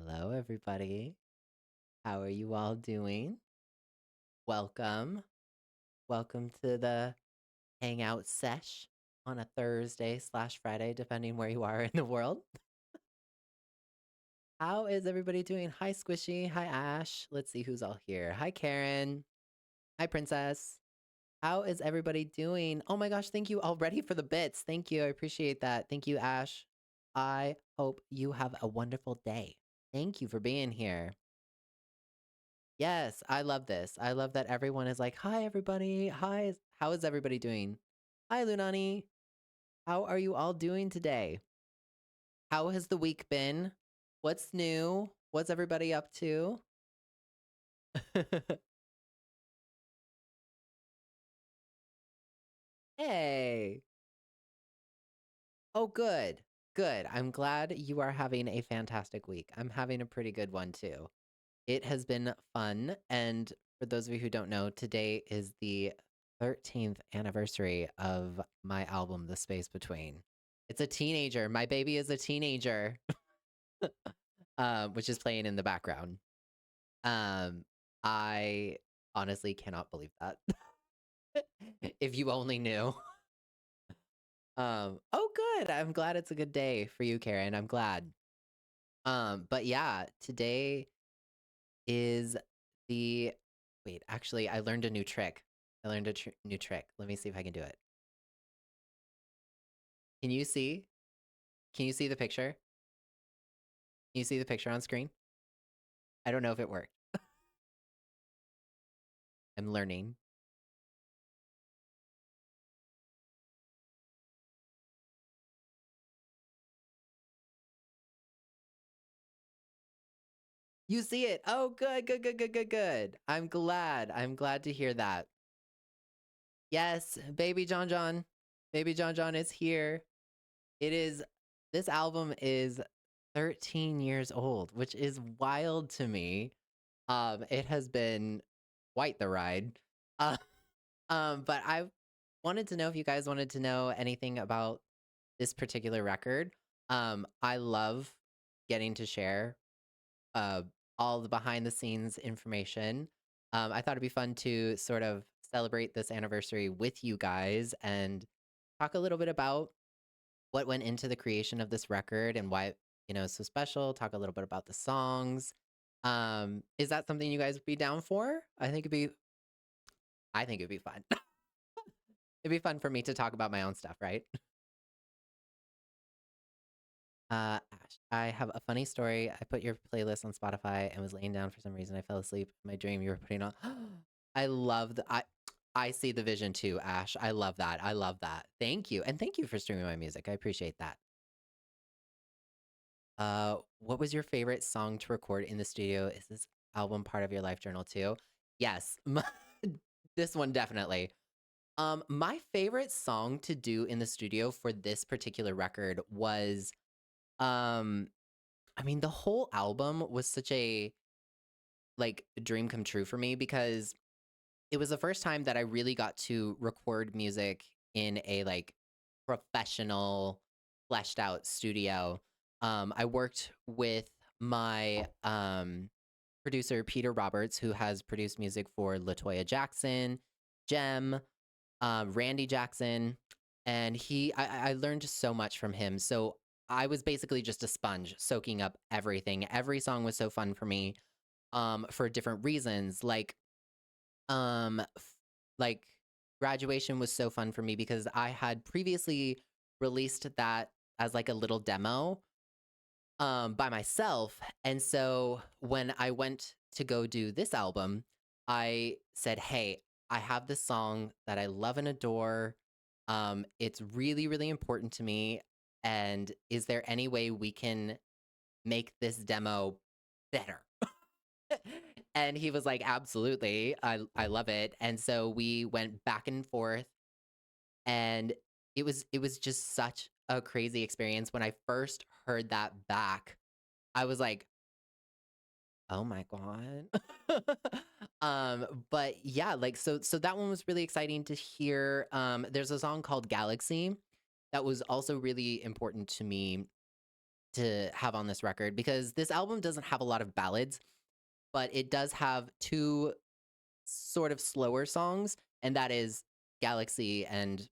Hello, everybody. How are you all doing? Welcome. Welcome to the Hangout Sesh on a Thursday slash Friday, depending where you are in the world. How is everybody doing? Hi, Squishy. Hi, Ash. Let's see who's all here. Hi, Karen. Hi, Princess. How is everybody doing? Oh my gosh, thank you already for the bits. Thank you. I appreciate that. Thank you, Ash. I hope you have a wonderful day. Thank you for being here. Yes, I love this. I love that everyone is like, "Hi, everybody. Hi. How is everybody doing? Hi, Lunani. How are you all doing today? How has the week been? What's new? What's everybody up to?" Hey. Oh, good. Good. I'm glad you are having a fantastic week. I'm having a pretty good one too. It has been fun. And for those of you who don't know, today is the 13th anniversary of my album, The Space Between. It's a teenager. My baby is a teenager, which is playing in the background. Um, I honestly cannot believe that. If you only knew. Oh, good. I'm glad it's a good day for you, Karen. I'm glad. But yeah, today is the wait, actually, I learned a new trick. I learned a new trick. Let me see if I can do it. Can you see? Can you see the picture? Can you see the picture on screen? I don't know if it worked. I'm learning. You see it. Oh, good, good, good, good, good, good. I'm glad. I'm glad to hear that. Yes, baby John John. Baby John John is here. It is, this album is 13 years old, which is wild to me. It has been quite the ride. Uh, but I wanted to know if you guys wanted to know anything about this particular record. I love getting to share uh, all the behind the scenes information. I thought it'd be fun to sort of celebrate this anniversary with you guys and talk a little bit about what went into the creation of this record and why it's so special. Talk a little bit about the songs. Is that something you guys would be down for? I think it'd be fun. It'd be fun for me to talk about my own stuff, right? Ash, I have a funny story. I put your playlist on Spotify and was laying down for some reason. I fell asleep. In my dream, you were putting on. I love the. I see the vision too, Ash. I love that. I love that. Thank you, and thank you for streaming my music. I appreciate that. What was your favorite song to record in the studio? Is this album part of your life journal too? Yes, this one definitely. My favorite song to do in the studio for this particular record was um I mean, the whole album was such a like dream come true for me because it was the first time that I really got to record music in a like professional fleshed out studio. I worked with my producer Peter Roberts, who has produced music for Latoya Jackson, Jem, Randy Jackson, and I learned so much from him. So I was basically just a sponge, soaking up everything. Every song was so fun for me, for different reasons. Like graduation was so fun for me because I had previously released that as like a little demo, by myself. And so when I went to go do this album, I said, "Hey, I have this song that I love and adore. It's really, really important to me. And is there any way we can make this demo better?" And he was like, "Absolutely. I love it." And so we went back and forth, and it was just such a crazy experience. When I first heard that back, I was like, "Oh my god." But yeah, like so that one was really exciting to hear. There's a song called Galaxy that was also really important to me to have on this record because this album doesn't have a lot of ballads, but it does have two sort of slower songs, and that is Galaxy and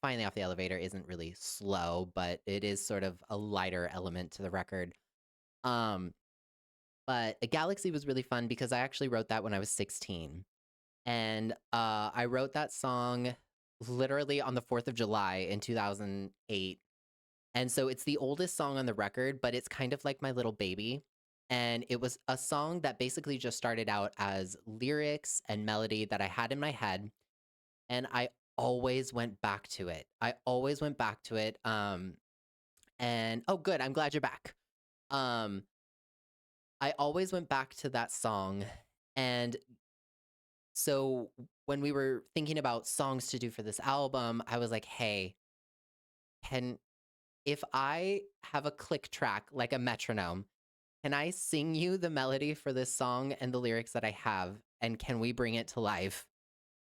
Finally Off the Elevator isn't really slow, but it is sort of a lighter element to the record. Um, but a Galaxy was really fun because I actually wrote that when I was 16. And I wrote that song literally on the 4th of July in 2008. And so it's the oldest song on the record, but it's kind of like my little baby. And it was a song that basically just started out as lyrics and melody that I had in my head. And I always went back to it. I always went back to it. And oh, good. I'm glad you're back. Um, I always went back to that song. And so when we were thinking about songs to do for this album, I was like, hey, can if I have a click track like a metronome, can I sing you the melody for this song and the lyrics that I have? And can we bring it to life?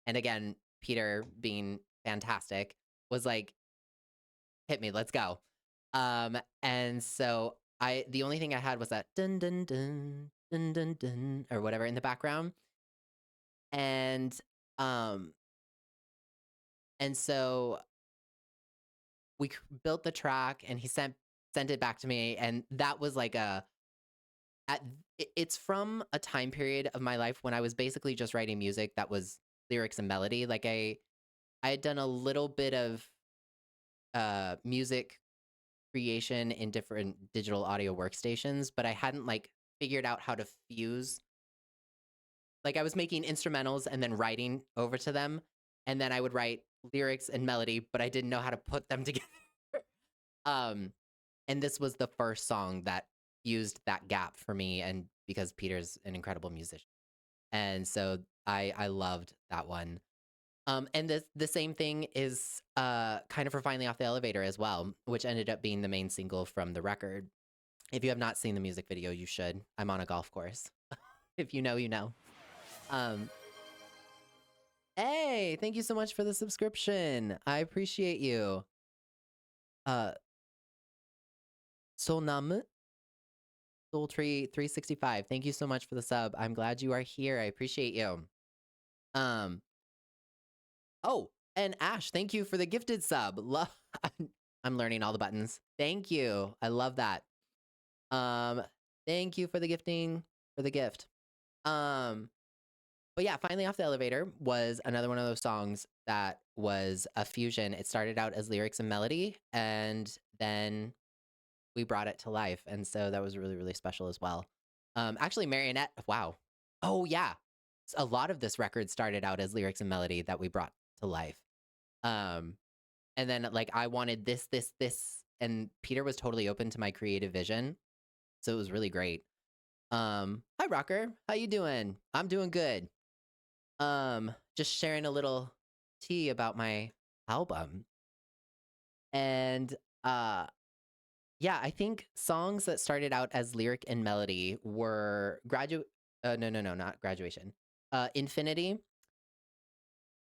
And again, Peter, being fantastic, was like, hit me, let's go. And so the only thing I had was that dun dun dun dun dun dun or whatever in the background. And um and so built the track and he sent it back to me, and that was like a at it's from a time period of my life when I was basically just writing music that was lyrics and melody. Like I had done a little bit of music creation in different digital audio workstations, but I hadn't like figured out how to fuse. Like I was making instrumentals and then writing over to them, and then I would write lyrics and melody, but I didn't know how to put them together. um and this was the first song that used that gap for me, and because Peter's an incredible musician. And so I loved that one. And the same thing is kind of for Finally Off the Elevator as well, which ended up being the main single from the record. If you have not seen the music video, you should. I'm on a golf course. If you know, you know. Um, hey, thank you so much for the subscription. I appreciate you. Uh, Solnam Soultree 365. Thank you so much for the sub. I'm glad you are here. I appreciate you. Um, oh, and Ash, thank you for the gifted sub. I'm learning all the buttons. Thank you. I love that. Um, thank you for the gifting, for the gift. Um, but yeah, Finally Off the Elevator was another one of those songs that was a fusion. It started out as lyrics and melody, and then we brought it to life. And so that was really, really special as well. Actually, Marionette, wow. Oh, yeah. A lot of this record started out as lyrics and melody that we brought to life. Um, and then like I wanted this, and Peter was totally open to my creative vision. So it was really great. Hi Rocker, how you doing? I'm doing good. Just sharing a little tea about my album. And uh yeah, I think songs that started out as lyric and melody were no, not Graduation. Infinity,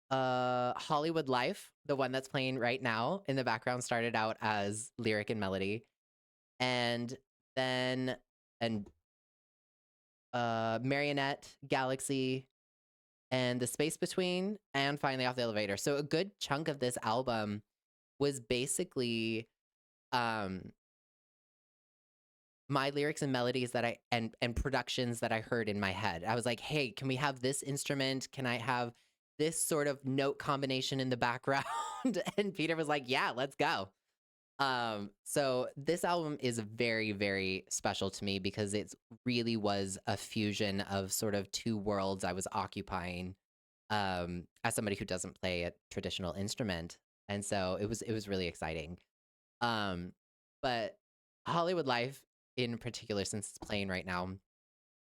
Hollywood Life, the one that's playing right now in the background started out as lyric and melody. And then and Marionette, Galaxy, and The Space Between, and Finally Off the Elevator. So a good chunk of this album was basically um my lyrics and melodies that I and productions that I heard in my head. I was like, "Hey, can we have this instrument? Can I have this sort of note combination in the background?" And Peter was like, "Yeah, let's go." So this album is very, very special to me because it really was a fusion of sort of two worlds I was occupying as somebody who doesn't play a traditional instrument. And so it was really exciting. Um, but Hollywood Life in particular, since it's playing right now,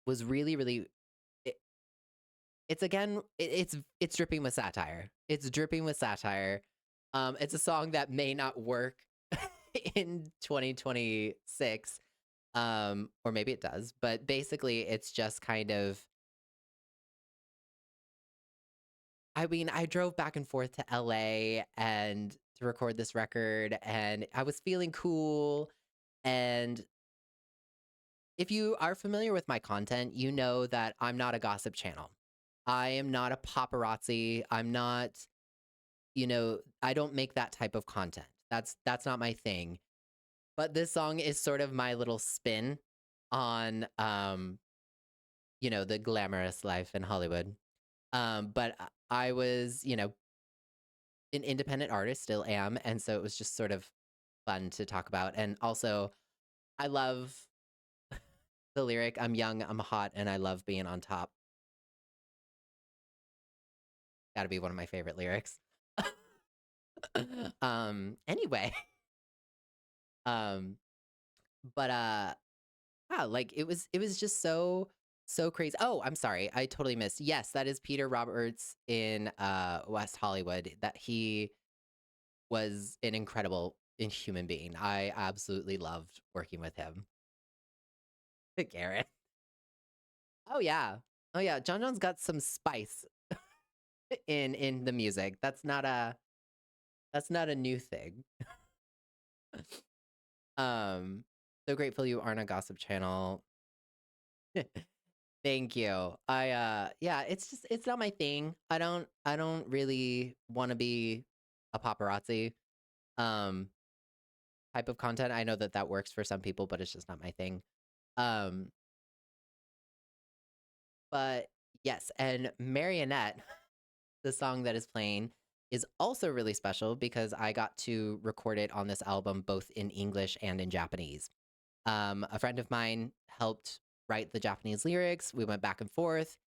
was really, really it, it's again it's dripping with satire. It's dripping with satire. It's a song that may not work in 2026, or maybe it does, but basically it's just kind of I mean, I drove back and forth to LA and to record this record, and I was feeling cool, And if you are familiar with my content, you know that I'm not a gossip channel. I am not a paparazzi. I'm not, I don't make that type of content. That's not my thing. But this song is sort of my little spin on the glamorous life in Hollywood. But I was, an independent artist, still am, and so it was just sort of fun to talk about. And also, I love the lyric, "I'm young, I'm hot, and I love being on top." Gotta be one of my favorite lyrics. Anyway, um, but, yeah, like, it was just so crazy. Oh, I'm sorry, I totally missed. Yes, that is Peter Roberts in, West Hollywood, that he was an incredible human being. I absolutely loved working with him. Garrett. Oh, yeah. Oh, yeah, John John's got some spice in the music. That's not a new thing. Um, so grateful you aren't a gossip channel. Thank you. Yeah, it's not my thing. I don't really wanna be a paparazzi, um, type of content. I know that that works for some people, but it's just not my thing. Um, but yes, and Marionette, the song that is playing, is also really special because I got to record it on this album both in English and in Japanese. A friend of mine helped write the Japanese lyrics. We went back and forth,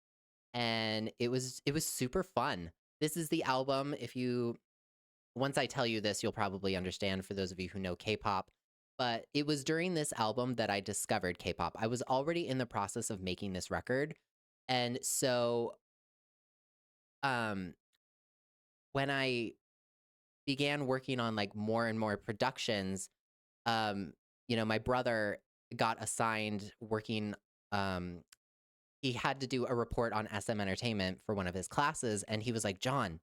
and it was super fun. This is the album. If you Once I tell you this, you'll probably understand for those of you who know K-pop. But it was during this album that I discovered K-pop. I was already in the process of making this record, and so um, when I began working on like more and more productions, um, my brother got assigned working. Um, he had to do a report on SM Entertainment for one of his classes, and he was like, "John,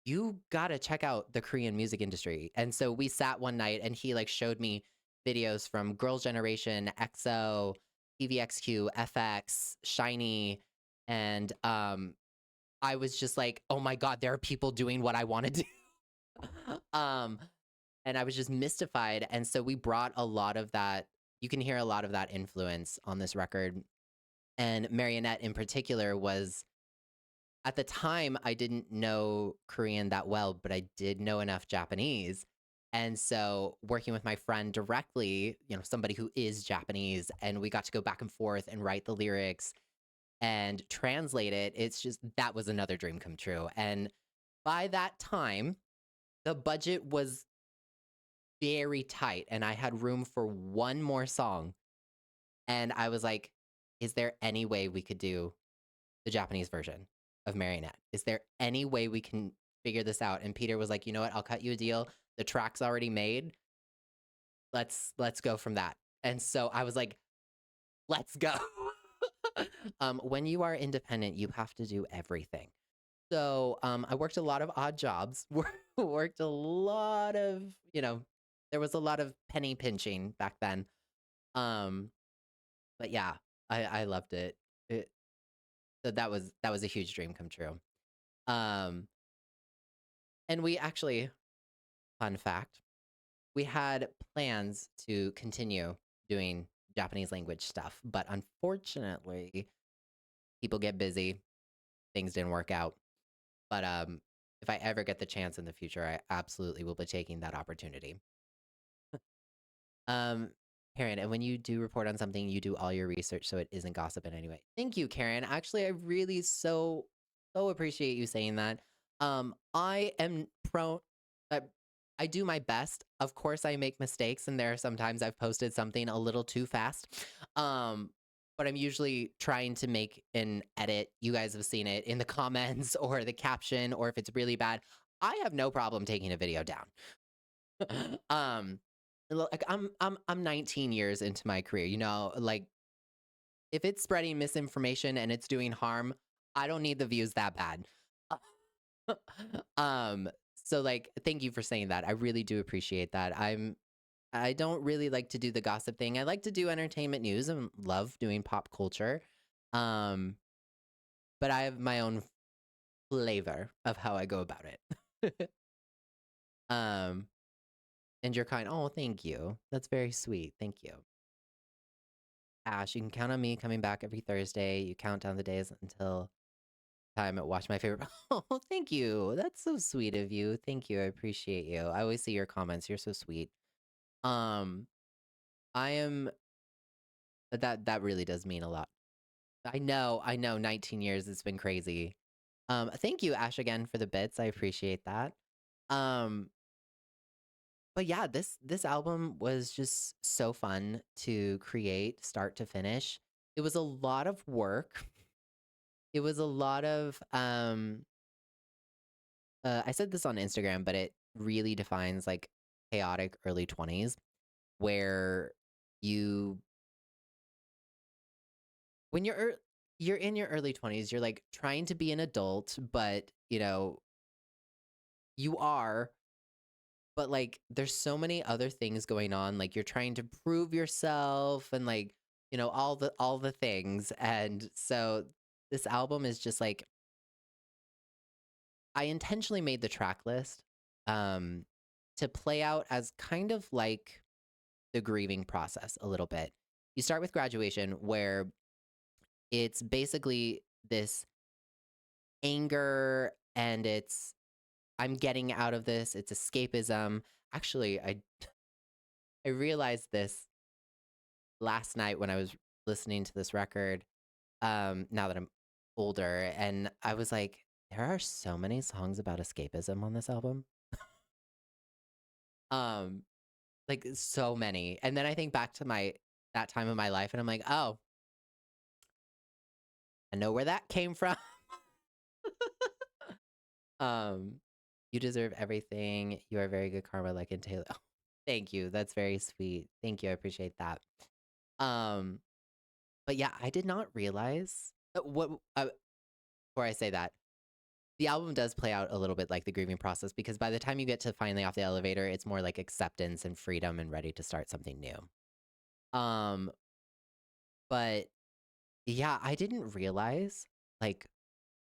you gotta check out the Korean music industry." And so we sat one night, and he like showed me videos from Girls' Generation, EXO, TVXQ, FX, Shiny, and I was just like, "Oh my god, there are people doing what I want to do." um, and I was just mystified. And so we brought a lot of that. You can hear a lot of that influence on this record. And Marionette in particular was, at the time, I didn't know Korean that well, but I did know enough Japanese. And so working with my friend directly, somebody who is Japanese, and we got to go back and forth and write the lyrics and translate it. It's just, that was another dream come true. And by that time, the budget was very tight and I had room for one more song. And I was like, is there any way we could do the Japanese version of Marionette? Is there any way we can figure this out? And Peter was like, you know what? I'll cut you a deal. The track's already made. Let's go from that. And so I was like, let's go. When you are independent, you have to do everything. So I worked a lot of odd jobs. Worked a lot of, there was a lot of penny pinching back then. Um, but yeah, I loved it. So that was a huge dream come true. Um, and we actually, fun fact, we had plans to continue doing Japanese language stuff, but unfortunately, people get busy. Things didn't work out. But if I ever get the chance in the future, I absolutely will be taking that opportunity. Um, Karen, and when you do report on something, you do all your research so it isn't gossip in any way. Thank you, Karen. Actually, I really so appreciate you saying that. I am uh, I do my best. Of course, I make mistakes, and there are sometimes I've posted something a little too fast. Um, but I'm usually trying to make an edit. You guys have seen it in the comments or the caption, or if it's really bad, I have no problem taking a video down. um like I'm 19 years into my career, like if it's spreading misinformation and it's doing harm, I don't need the views that bad. um so like thank you for saying that. I really do appreciate that. I don't really like to do the gossip thing. I like to do entertainment news and love doing pop culture. Um, but I have my own flavor of how I go about it. um, and you're kind. Oh, thank you. That's very sweet. Thank you. Ash, you can count on me coming back every Thursday. You count down the days until time at watch my favorite. Oh, thank you. That's so sweet of you. Thank you. I appreciate you. I always see your comments. You're so sweet. Um, I am that really does mean a lot. I know, 19 years, it's been crazy. Thank you, Ash, again for the bits. I appreciate that. Um, but yeah, this album was just so fun to create, start to finish. It was a lot of work. It was a lot of I said this on Instagram, but it really defines like chaotic early 20s where you when you're in your early 20s, you're like trying to be an adult, but you are, but like there's so many other things going on. Like you're trying to prove yourself and like, all the things. And so this album is just like I intentionally made the track list um to play out as kind of like the grieving process a little bit. You start with graduation where it's basically this anger and it's I'm getting out of this, it's escapism. Actually, I realized this last night when I was listening to this record, now that I'm older, and I was like, there are so many songs about escapism on this album. Um, like so many. And then I think back to my that time of my life and I'm like, "Oh, I know where that came from." um, you deserve everything. You are very good karma like in Taylor. Oh, thank you. That's very sweet. Thank you. I appreciate that. Um, but yeah, I did not realize what before I say that, the album does play out a little bit like the grieving process because by the time you get to finally off the elevator, it's more like acceptance and freedom and ready to start something new. Um, but yeah, I didn't realize like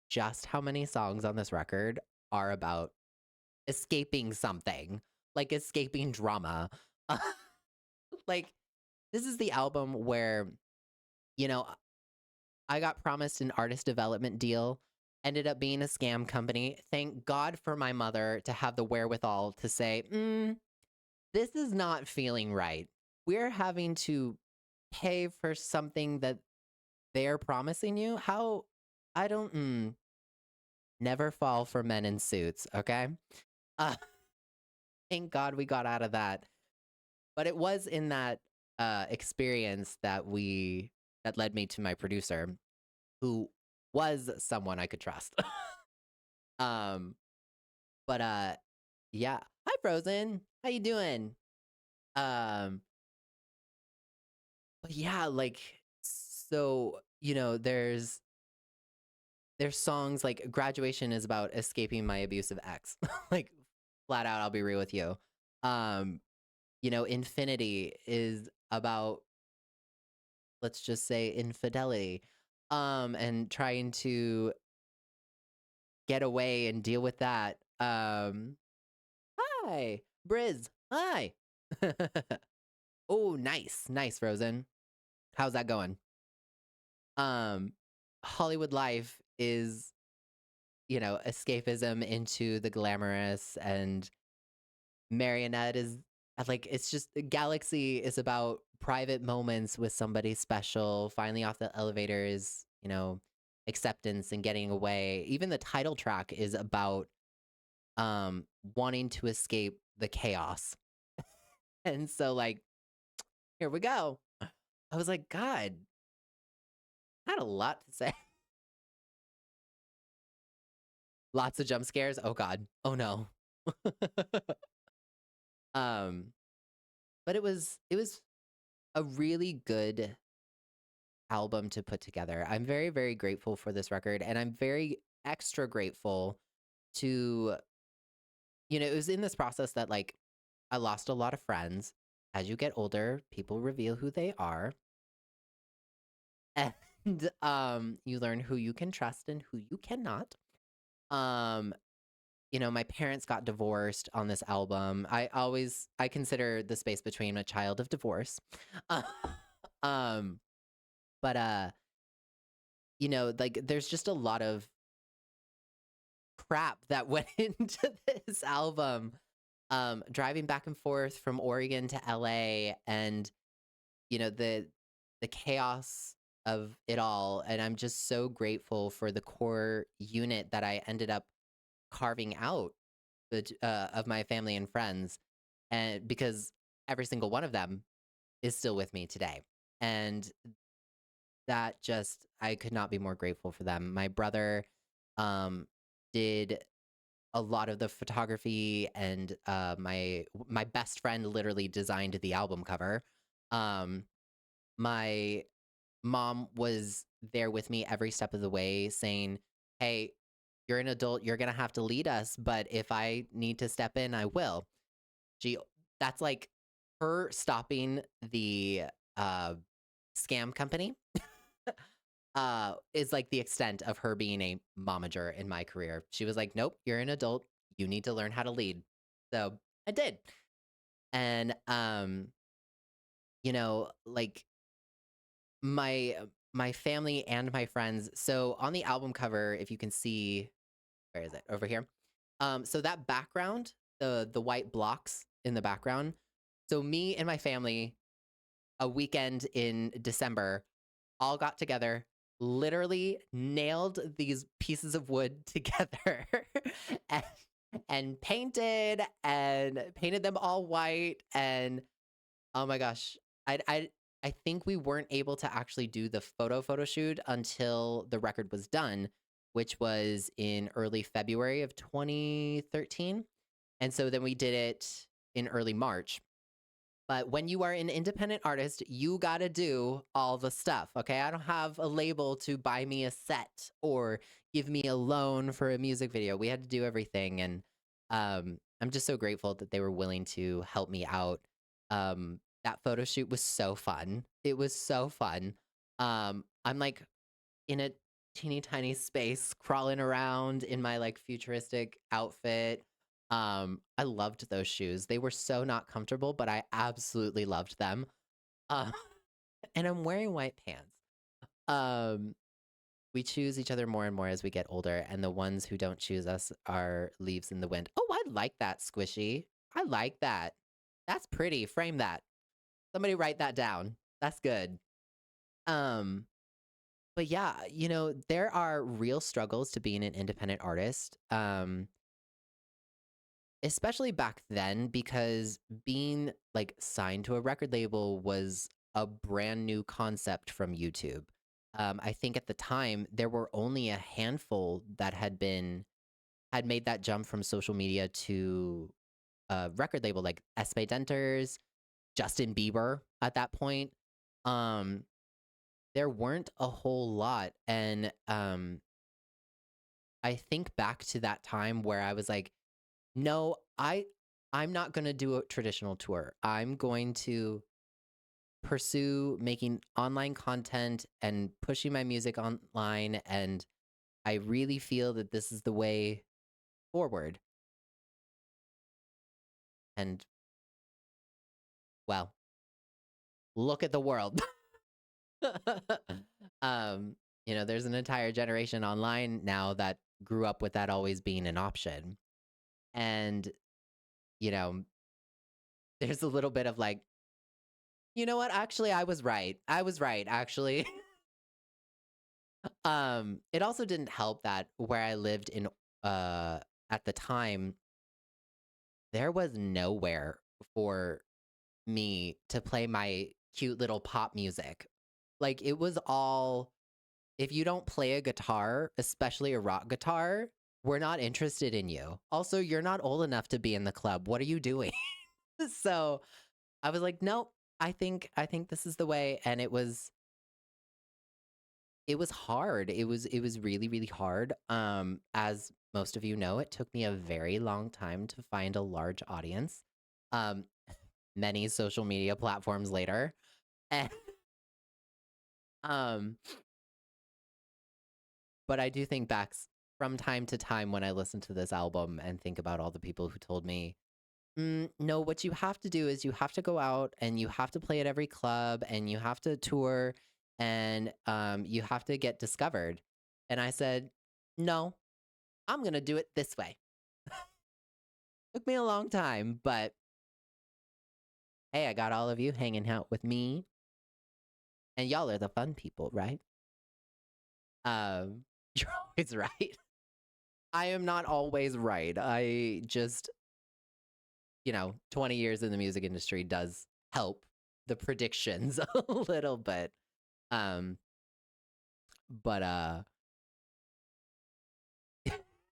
just how many songs on this record are about escaping something, like escaping drama. Like this is the album where, you know, I got promised an artist development deal, ended up being a scam company. Thank God for my mother to have the wherewithal to say, this is not feeling right. We're having to pay for something that they're promising you. How? I don't, never fall for men in suits, okay? Uh, thank God we got out of that. But it was in that experience that led me to my producer, who was someone I could trust. um, but yeah. Hi, Frozen. How you doing? Um, but yeah, like so there's songs like Graduation is about escaping my abusive ex. Like flat out, I'll be real with you. Um, Infinity is about, let's just say, infidelity. And trying to get away and deal with that. Hi, Briz. Hi. Oh, nice. Nice, Frozen. How's that going? Um, Hollywood life is, escapism into the glamorous, and Marionette is like it's just Galaxy is about private moments with somebody special. Finally off the elevator is, acceptance and getting away. Even the title track is about wanting to escape the chaos. And so like here we go. I was like, God, I had a lot to say. Lots of jump scares. Oh God. Oh no. um, but it was a really good album to put together. I'm very, very grateful for this record, and I'm very extra grateful to, it was in this process that like I lost a lot of friends. as you get older, people reveal who they are, and you learn who you can trust and who you cannot. Um, my parents got divorced on this album. I consider the space between a child of divorce. Uh, um, but like there's just a lot of crap that went into this album. Driving back and forth from Oregon to LA, and the chaos of it all, and I'm just so grateful for the core unit that I ended up carving out of my family and friends, and because every single one of them is still with me today. And that just I could not be more grateful for them. My brother um did a lot of the photography, and my best friend literally designed the album cover. Um my mom was there with me every step of the way saying, "Hey, you're an adult, you're going to have to lead us, but if I need to step in, I will." She That's like her stopping the uh scam company is like the extent of her being a momager in my career. She was like, "Nope, you're an adult. You need to learn how to lead." So, I did. And like my family and my friends. So, on the album cover, if you can see, where is it? Over here. So that background, the white blocks in the background. So me and my family, a weekend in December, all got together, literally nailed these pieces of wood together and, and painted them all white. And oh my gosh, I think we weren't able to actually do the photo shoot until the record was done, which was in early February of 2013. And so then we did it in early March. But when you are an independent artist, you got to do all the stuff. Okay. I don't have a label to buy me a set or give me a loan for a music video. We had to do everything. And I'm just so grateful that they were willing to help me out. That photo shoot was so fun. It was so fun. I'm like in a teeny tiny space crawling around in my like futuristic outfit. I loved those shoes. They were so not comfortable, but I absolutely loved them. Uh, and I'm wearing white pants. Um, we choose each other more and more as we get older, and the ones who don't choose us are leaves in the wind. Oh, I like that, Squishy. I like that. That's pretty. Frame that. Somebody write that down. That's good. Um, but yeah, there are real struggles to being an independent artist. Especially back then, because being like signed to a record label was a brand new concept from YouTube. I think at the time there were only a handful that had made that jump from social media to a record label, like Espe Denters, Justin Bieber at that point. Um, there weren't a whole lot. And I think back to that time where I was like, no, I'm not going to do a traditional tour. I'm going to pursue making online content and pushing my music online, and I really feel that this is the way forward. And well, look at the world. um, there's an entire generation online now that grew up with that always being an option. And, you know, there's a little bit of like, you know what? Actually, I was right. I was right, actually. It also didn't help that where I lived in at the time, there was nowhere for me to play my cute little pop music. Like it was all, if you don't play a guitar, especially a rock guitar, we're not interested in you. Also, you're not old enough to be in the club. What are you doing? So, I was like, "Nope. I think this is the way." And it was hard. It was really, really hard. As most of you know, it took me a very long time to find a large audience. Um, many social media platforms later. And um but I do think back from time to time when I listen to this album and think about all the people who told me, no, what you have to do is you have to go out and you have to play at every club and you have to tour and you have to get discovered." And I said, "No, I'm going to do it this way." Took me a long time, but hey, I got all of you hanging out with me, and y'all are the fun people, right? You're always right. I am not always right. I just, 20 years in the music industry does help the predictions a little bit. Um, but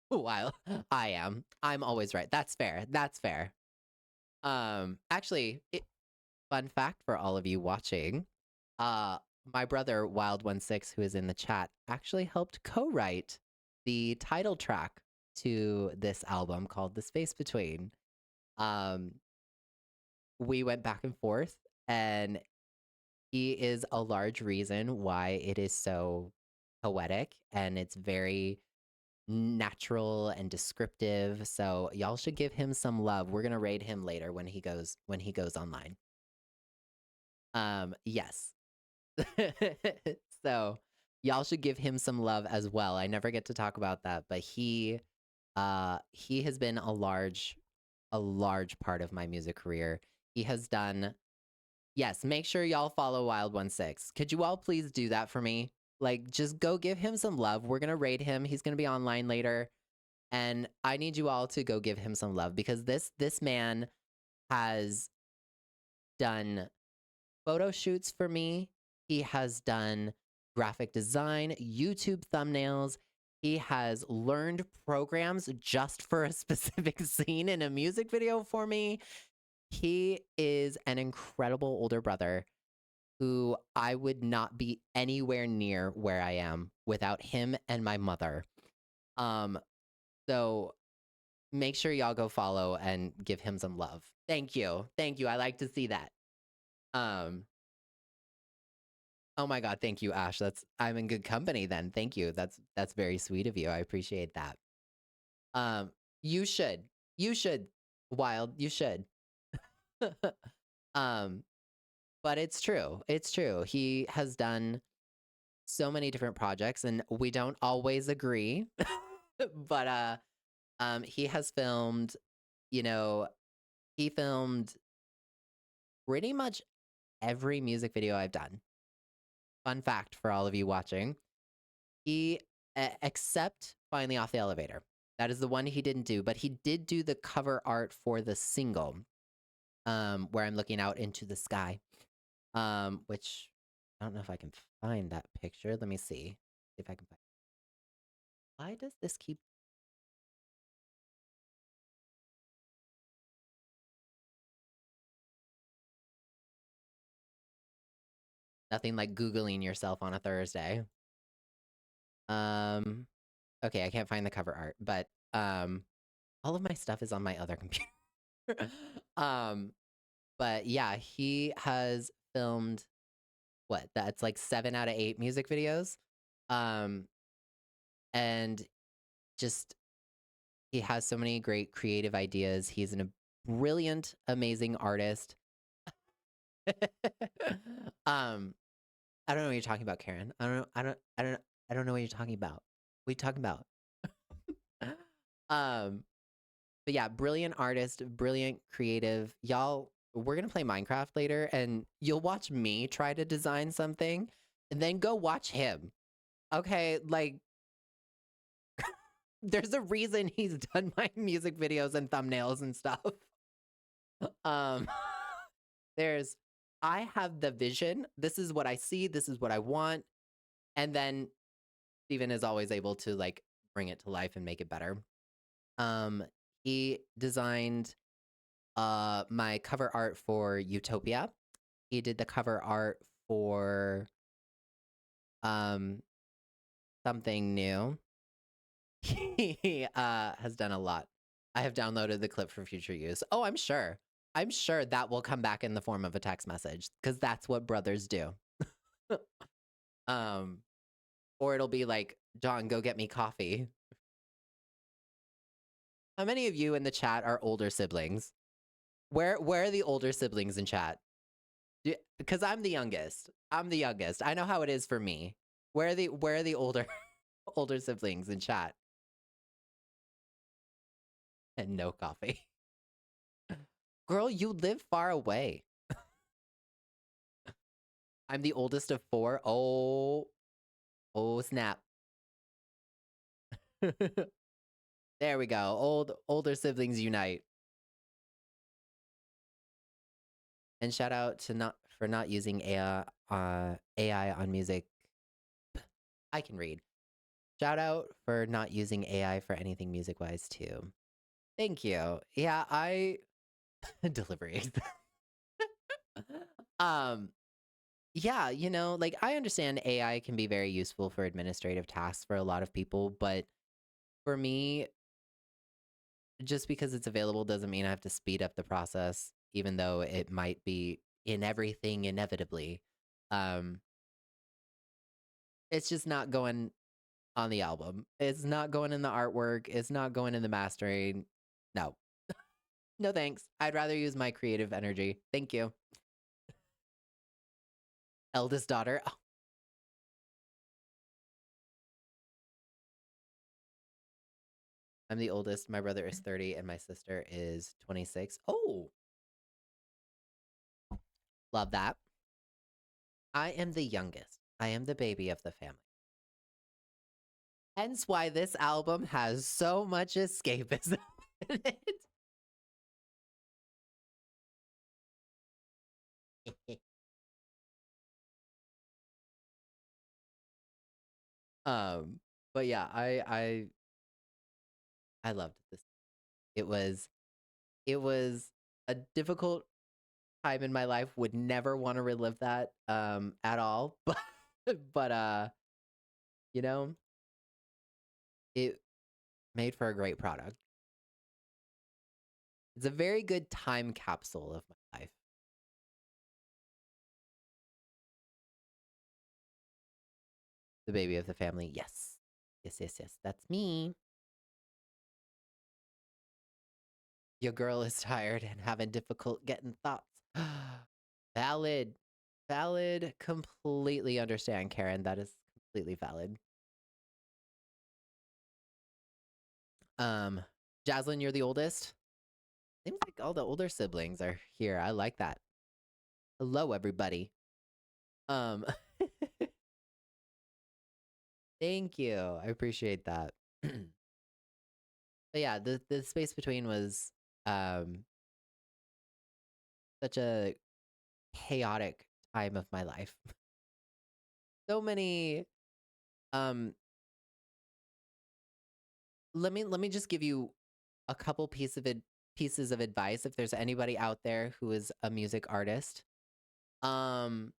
while I am, I'm always right. That's fair. That's fair. Actually, fun fact for all of you watching, uh, my brother Wild16, who is in the chat, actually helped co-write the title track to this album called The Space Between. Um, we went back and forth, and he is a large reason why it is so poetic and it's very natural and descriptive. So y'all should give him some love. We're gonna raid him later when he goes online. Yes. So y'all should give him some love as well. I never get to talk about that, but he has been a large part of my music career. He has done. Yes, make sure y'all follow Wild16. Could you all please do that for me? Like, just go give him some love. We're gonna raid him. He's gonna be online later, and I need you all to go give him some love because this man has done photo shoots for me. He has done graphic design, YouTube thumbnails. He has learned programs just for a specific scene in a music video for me. He is an incredible older brother who I would not be anywhere near where I am without him and my mother. Um, so make sure y'all go follow and give him some love. Thank you. Thank you. I like to see that. Um, oh my god, thank you, Ash. I'm in good company then. Thank you. That's very sweet of you. I appreciate that. Um, you should. You should. Wild, you should. um, but it's true. It's true. He has done so many different projects and we don't always agree. But he has filmed, you know, he filmed pretty much every music video I've done. Fun fact for all of you watching. He except Finally Off the Elevator. That is the one he didn't do, but he did do the cover art for the single, where I'm looking out into the sky. Which I don't know if I can find that picture. Let me see if I can find. Why does this keep? Nothing like Googling yourself on a Thursday. Um, okay, I can't find the cover art, but all of my stuff is on my other computer. um, but yeah, he has filmed what? That's like 7 out of 8 music videos. Um, and just he has so many great creative ideas. He's a brilliant, amazing artist. um, I don't know what you're talking about, Karen. I don't know what you're talking about. What are you talking about? um, but yeah, brilliant artist, brilliant creative. Y'all, we're gonna play Minecraft later, and you'll watch me try to design something, and then go watch him. Okay, like there's a reason he's done my music videos and thumbnails and stuff. Um, there's I have the vision. This is what I see. This is what I want, and then Steven is always able to like bring it to life and make it better. Um, he designed my cover art for Utopia. He did the cover art for um something new. He has done a lot. I have downloaded the clip for future use. Oh, I'm sure. I'm sure that will come back in the form of a text message because that's what brothers do. um, or it'll be like, John, go get me coffee. How many of you in the chat are older siblings? Where are the older siblings in chat? Because I'm the youngest. I'm the youngest. I know how it is for me. Where are the older older siblings in chat? And no coffee. Girl, you live far away. I'm the oldest of four. Oh snap. There we go. Older siblings unite. And shout out to not using AI on music. I can read. Shout out for not using AI for anything music wise too. Thank you. Yeah, I delivery. um yeah, like I understand AI can be very useful for administrative tasks for a lot of people, but for me, just because it's available doesn't mean I have to speed up the process, even though it might be in everything inevitably. Um, it's just not going on the album. It's not going in the artwork. It's not going in the mastering. No, no thanks. I'd rather use my creative energy. Thank you. Eldest daughter. Oh, I'm the oldest. My brother is 30 and my sister is 26. Oh, love that. I am the youngest. I am the baby of the family. Hence why this album has so much escapism in it. um, but yeah, I loved this. It was it was a difficult time in my life. Would never want to relive that at all. But you know, it made for a great product. It's a very good time capsule of my life. The baby of the family. Yes. Yes, yes, yes. That's me. Your girl is tired and having difficult getting thoughts. Valid. Valid. Completely understand, Karen. That is completely valid. Um, Jaslyn, you're the oldest. Seems like all the older siblings are here. I like that. Hello, everybody. Um, thank you. I appreciate that. But yeah, the space between was um such a chaotic time of my life. So many um let me just give you a couple pieces of advice if there's anybody out there who is a music artist. Um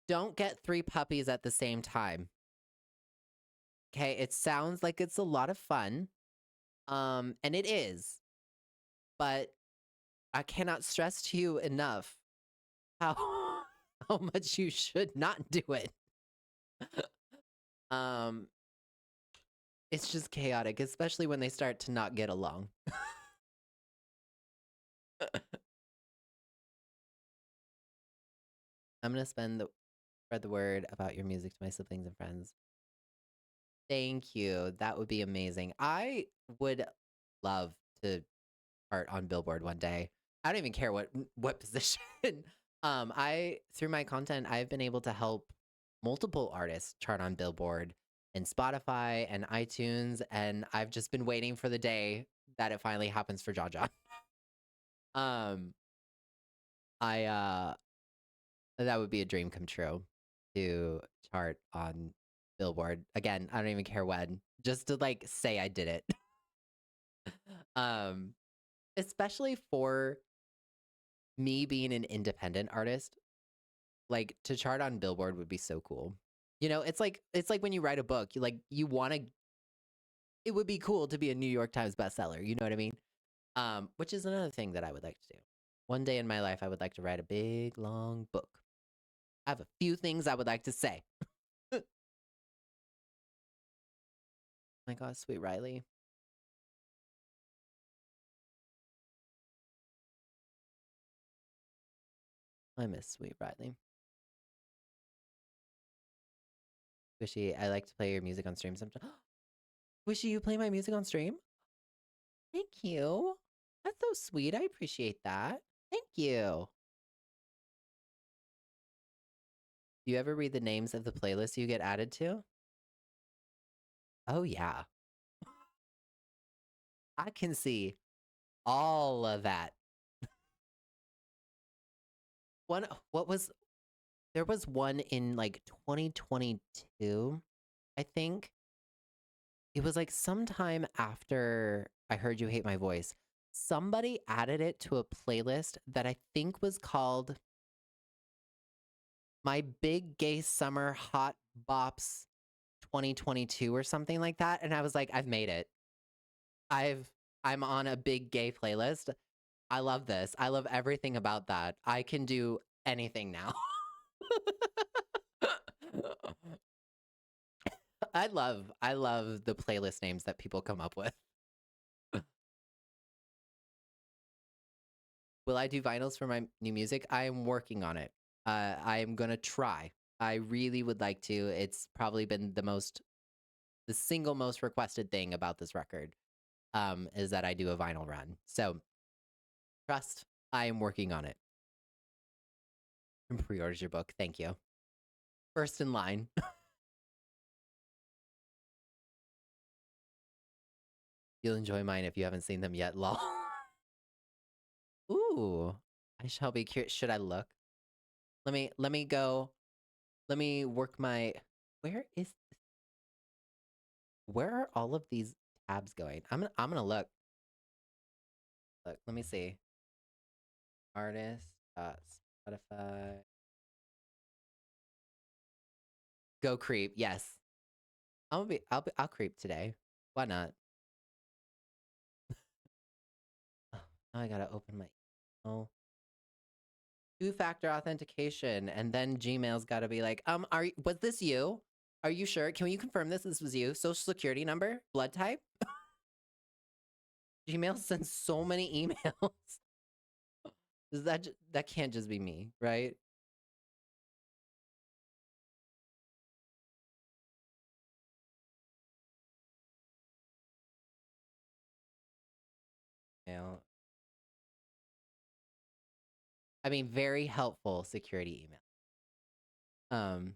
don't get three puppies at the same time. Okay, it sounds like it's a lot of fun. And it is, but I cannot stress to you enough how how much you should not do it. um it's just chaotic, especially when they start to not get along. I'm gonna spread the word about your music to my siblings and friends. Thank you. That would be amazing. I would love to chart on Billboard one day. I don't even care what position. I through my content, I've been able to help multiple artists chart on Billboard and Spotify and iTunes, and I've just been waiting for the day that it finally happens for John John. Um, I that would be a dream come true to chart on Billboard. Again, I don't even care when, just to like say I did it. um, especially for me being an independent artist, like to chart on Billboard would be so cool. It's like when you write a book, you want to. It would be cool to be a New York Times bestseller. You know what I mean? Which is another thing that I would like to do. One day in my life, I would like to write a big, long book. I have a few things I would like to say. My God, sweet Riley. I miss sweet Riley. Wishy, I like to play your music on stream sometimes. Wishy, you play my music on stream? Thank you. That's so sweet. I appreciate that. Thank you. Do you ever read the names of the playlists you get added to? Oh, yeah. I can see all of that. What was, there was one in like 2022, I think. It was like sometime after I Heard You Hate My Voice. Somebody added it to a playlist that I think was called My Big Gay Summer Hot Bops 2022 or something like that. And I was like, I've made it. I'm on a big gay playlist. I love this. I love everything about that. I can do anything now. I love the playlist names that people come up with. Will I do vinyls for my new music? I am working on it. I am gonna try. I really would like to. It's probably been the single most requested thing about this record, is that I do a vinyl run. So trust, I am working on it. And pre-orders your book. Thank you. First in line. You'll enjoy mine if you haven't seen them yet. Lol. Ooh, I shall be curious. Should I look? Let me go. Let me work my. Where is? Where are all of these tabs going? I'm gonna look. Look. Let me see. Artist. Spotify. Go creep. Yes. I'll creep today. Why not? Oh, now I gotta open my. Oh. Two-factor authentication, and then Gmail's got to be like, was this you? Are you sure? Can you confirm this was you? Social security number, blood type. Gmail sends so many emails. That can't just be me, right? Email. I mean, very helpful security email.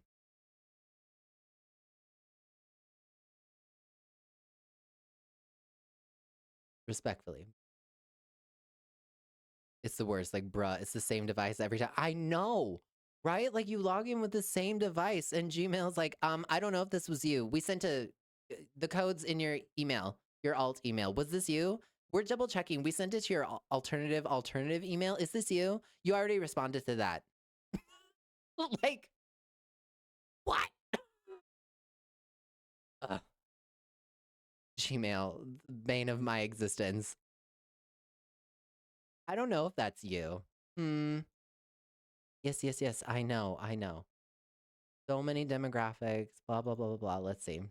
Respectfully. It's the worst. Like, bruh, it's the same device every time. I know, right? Like, you log in with the same device, and Gmail's like, I don't know if this was you. We sent the codes in your email, your alt email. Was this you? We're double checking. We sent it to your alternative email. Is this you? You already responded to that. Like, what? Gmail, bane of my existence. I don't know if that's you. Yes. I know. So many demographics, blah, blah, blah, blah, blah. Let's see.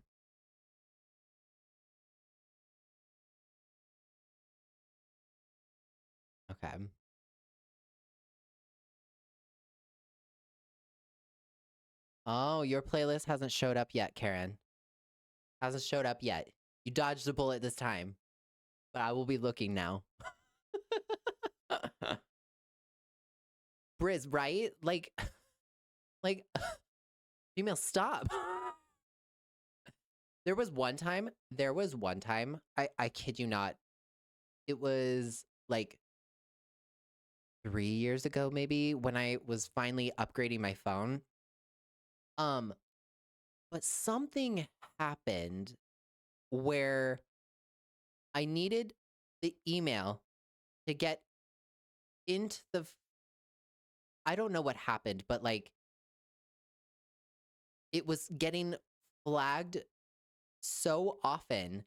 Okay. Oh, your playlist hasn't showed up yet, Karen. Hasn't showed up yet. You dodged a bullet this time. But I will be looking now. Briz, right? Like, Gmail, stop. There was one time, I kid you not, it was like 3 years ago, maybe, when I was finally upgrading my phone. But something happened where I needed the email to get into I don't know what happened, but like it was getting flagged so often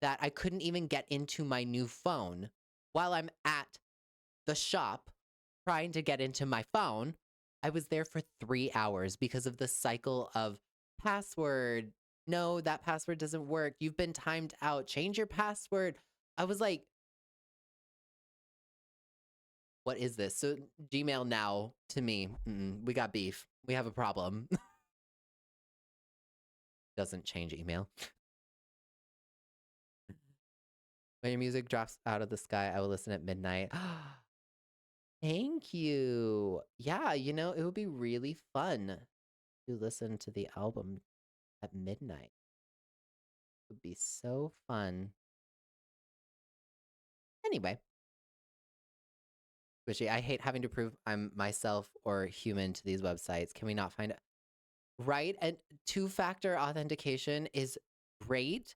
that I couldn't even get into my new phone while I'm at the shop trying to get into my phone. I was there for 3 hours because of the cycle of password. No, that password doesn't work. You've been timed out. Change your password. I was like, what is this? So, Gmail now to me, we got beef. We have a problem. Doesn't change email. When your music drops out of the sky, I will listen at midnight. Thank you. Yeah, it would be really fun to listen to the album at midnight. It would be so fun. Anyway, Squishy, I hate having to prove I'm myself or human to these websites. Can we not find it? Right? And two-factor authentication is great,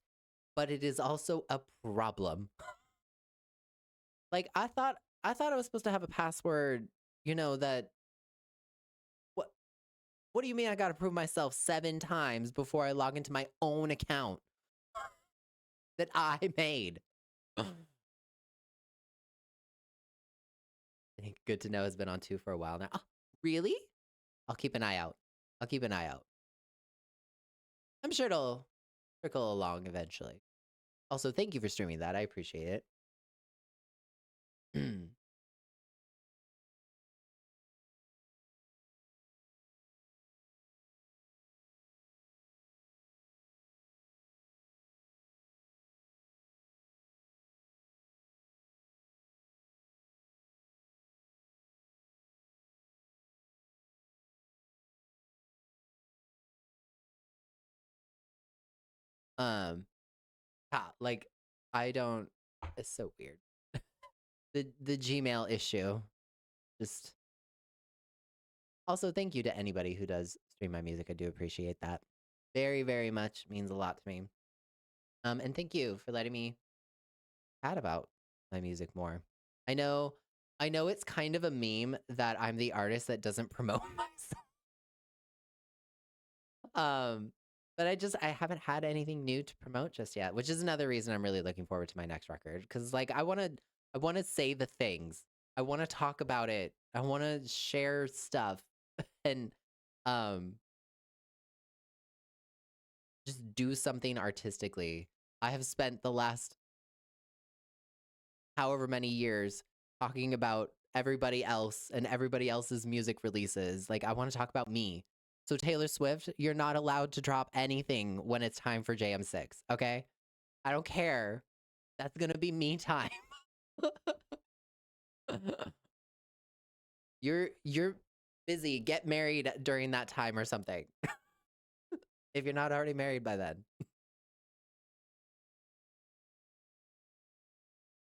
but it is also a problem. Like I thought I was supposed to have a password, that what what do you mean I gotta prove myself 7 times before I log into my own account that I made? I think Good to Know has been on 2 for a while now. Oh, really? I'll keep an eye out. I'll keep an eye out. I'm sure it'll trickle along eventually. Also, thank you for streaming that. I appreciate it. um, like I don't. It's so weird. The Gmail issue. Just also thank you to anybody who does stream my music. I do appreciate that. Very, very much means a lot to me. And thank you for letting me chat about my music more. I know it's kind of a meme that I'm the artist that doesn't promote myself. But I haven't had anything new to promote just yet, which is another reason I'm really looking forward to my next record. Cause like I wanna say the things. I wanna talk about it. I wanna share stuff and um just do something artistically. I have spent the last however many years talking about everybody else and everybody else's music releases. Like, I want to talk about me. So, Taylor Swift, you're not allowed to drop anything when it's time for JM6, okay? I don't care. That's gonna be me time. You're busy. Get married during that time or something. If you're not already married by then.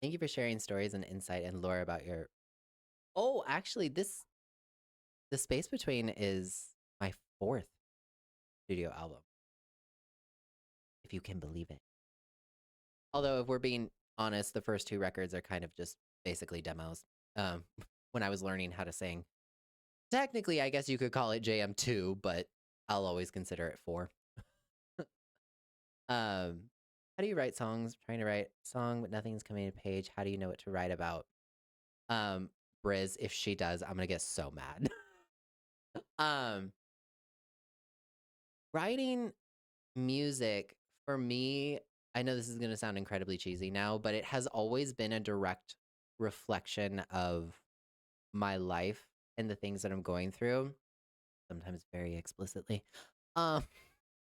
Thank you for sharing stories and insight and lore about your. Oh, actually, The Space Between is my 4th studio album, if you can believe it. Although, if we're being honest, the first 2 records are kind of just basically demos. Um, when I was learning how to sing. Technically, I guess you could call it JM2, but I'll always consider it 4. How do you write songs? Trying to write a song, but nothing's coming to page. How do you know what to write about? Briz, if she does, I'm gonna get so mad. um, Writing music for me, I know this is gonna sound incredibly cheesy now, but it has always been a direct reflection of my life and the things that I'm going through, sometimes very explicitly, um,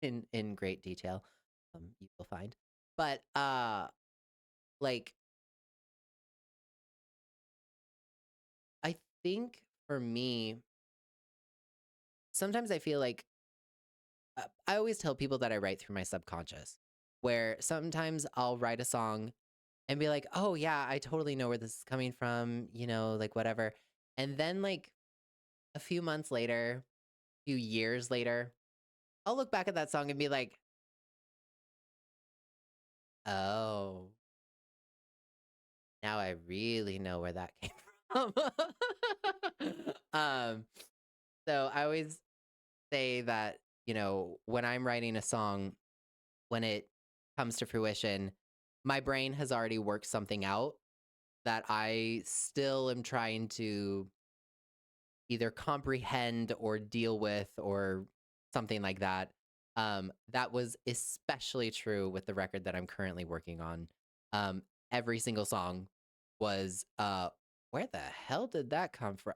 in great detail, you will find. But, like, I think for me, sometimes I feel like I always tell people that I write through my subconscious, where sometimes I'll write a song and be like, oh, yeah, I totally know where this is coming from, like whatever. And then, like, a few months later, few years later, I'll look back at that song and be like, oh, now I really know where that came from. um, so I always say that, when I'm writing a song, when it comes to fruition, my brain has already worked something out that I still am trying to either comprehend or deal with or something like that. That was especially true with the record that I'm currently working on. Um, every single song was where the hell did that come from?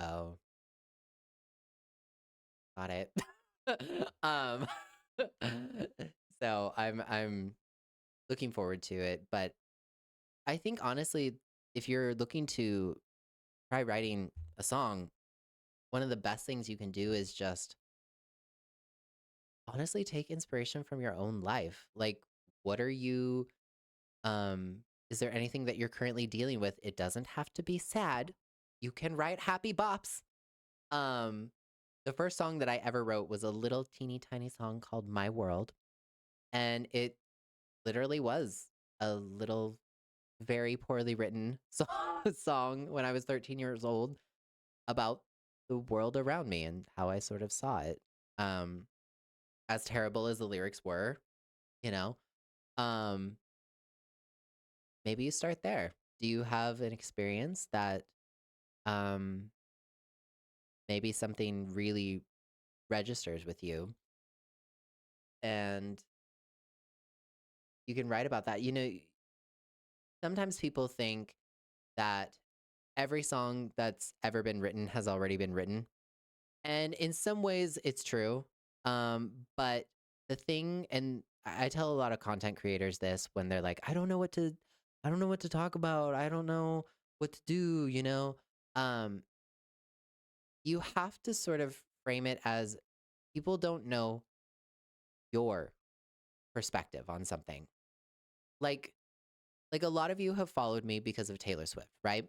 Oh, got it. um so I'm looking forward to it, but I think honestly, if you're looking to try writing a song, one of the best things you can do is just honestly take inspiration from your own life. Like, what are you, is there anything that you're currently dealing with? It doesn't have to be sad. You can write happy bops. Um, the first song that I ever wrote was a little teeny tiny song called My World. And it literally was a little, very poorly written song when I was 13 years old about the world around me and how I sort of saw it. Um, as terrible as the lyrics were, you know, um, maybe you start there. Do you have an experience that um, maybe something really registers with you and you can write about that? You know, sometimes people think that every song that's ever been written has already been written. And in some ways, it's true. But the thing, and I tell a lot of content creators this when they're like, I don't know what to talk about. I don't know what to do, you know? Um, you have to sort of frame it as people don't know your perspective on something. Like, like a lot of you have followed me because of Taylor Swift, right?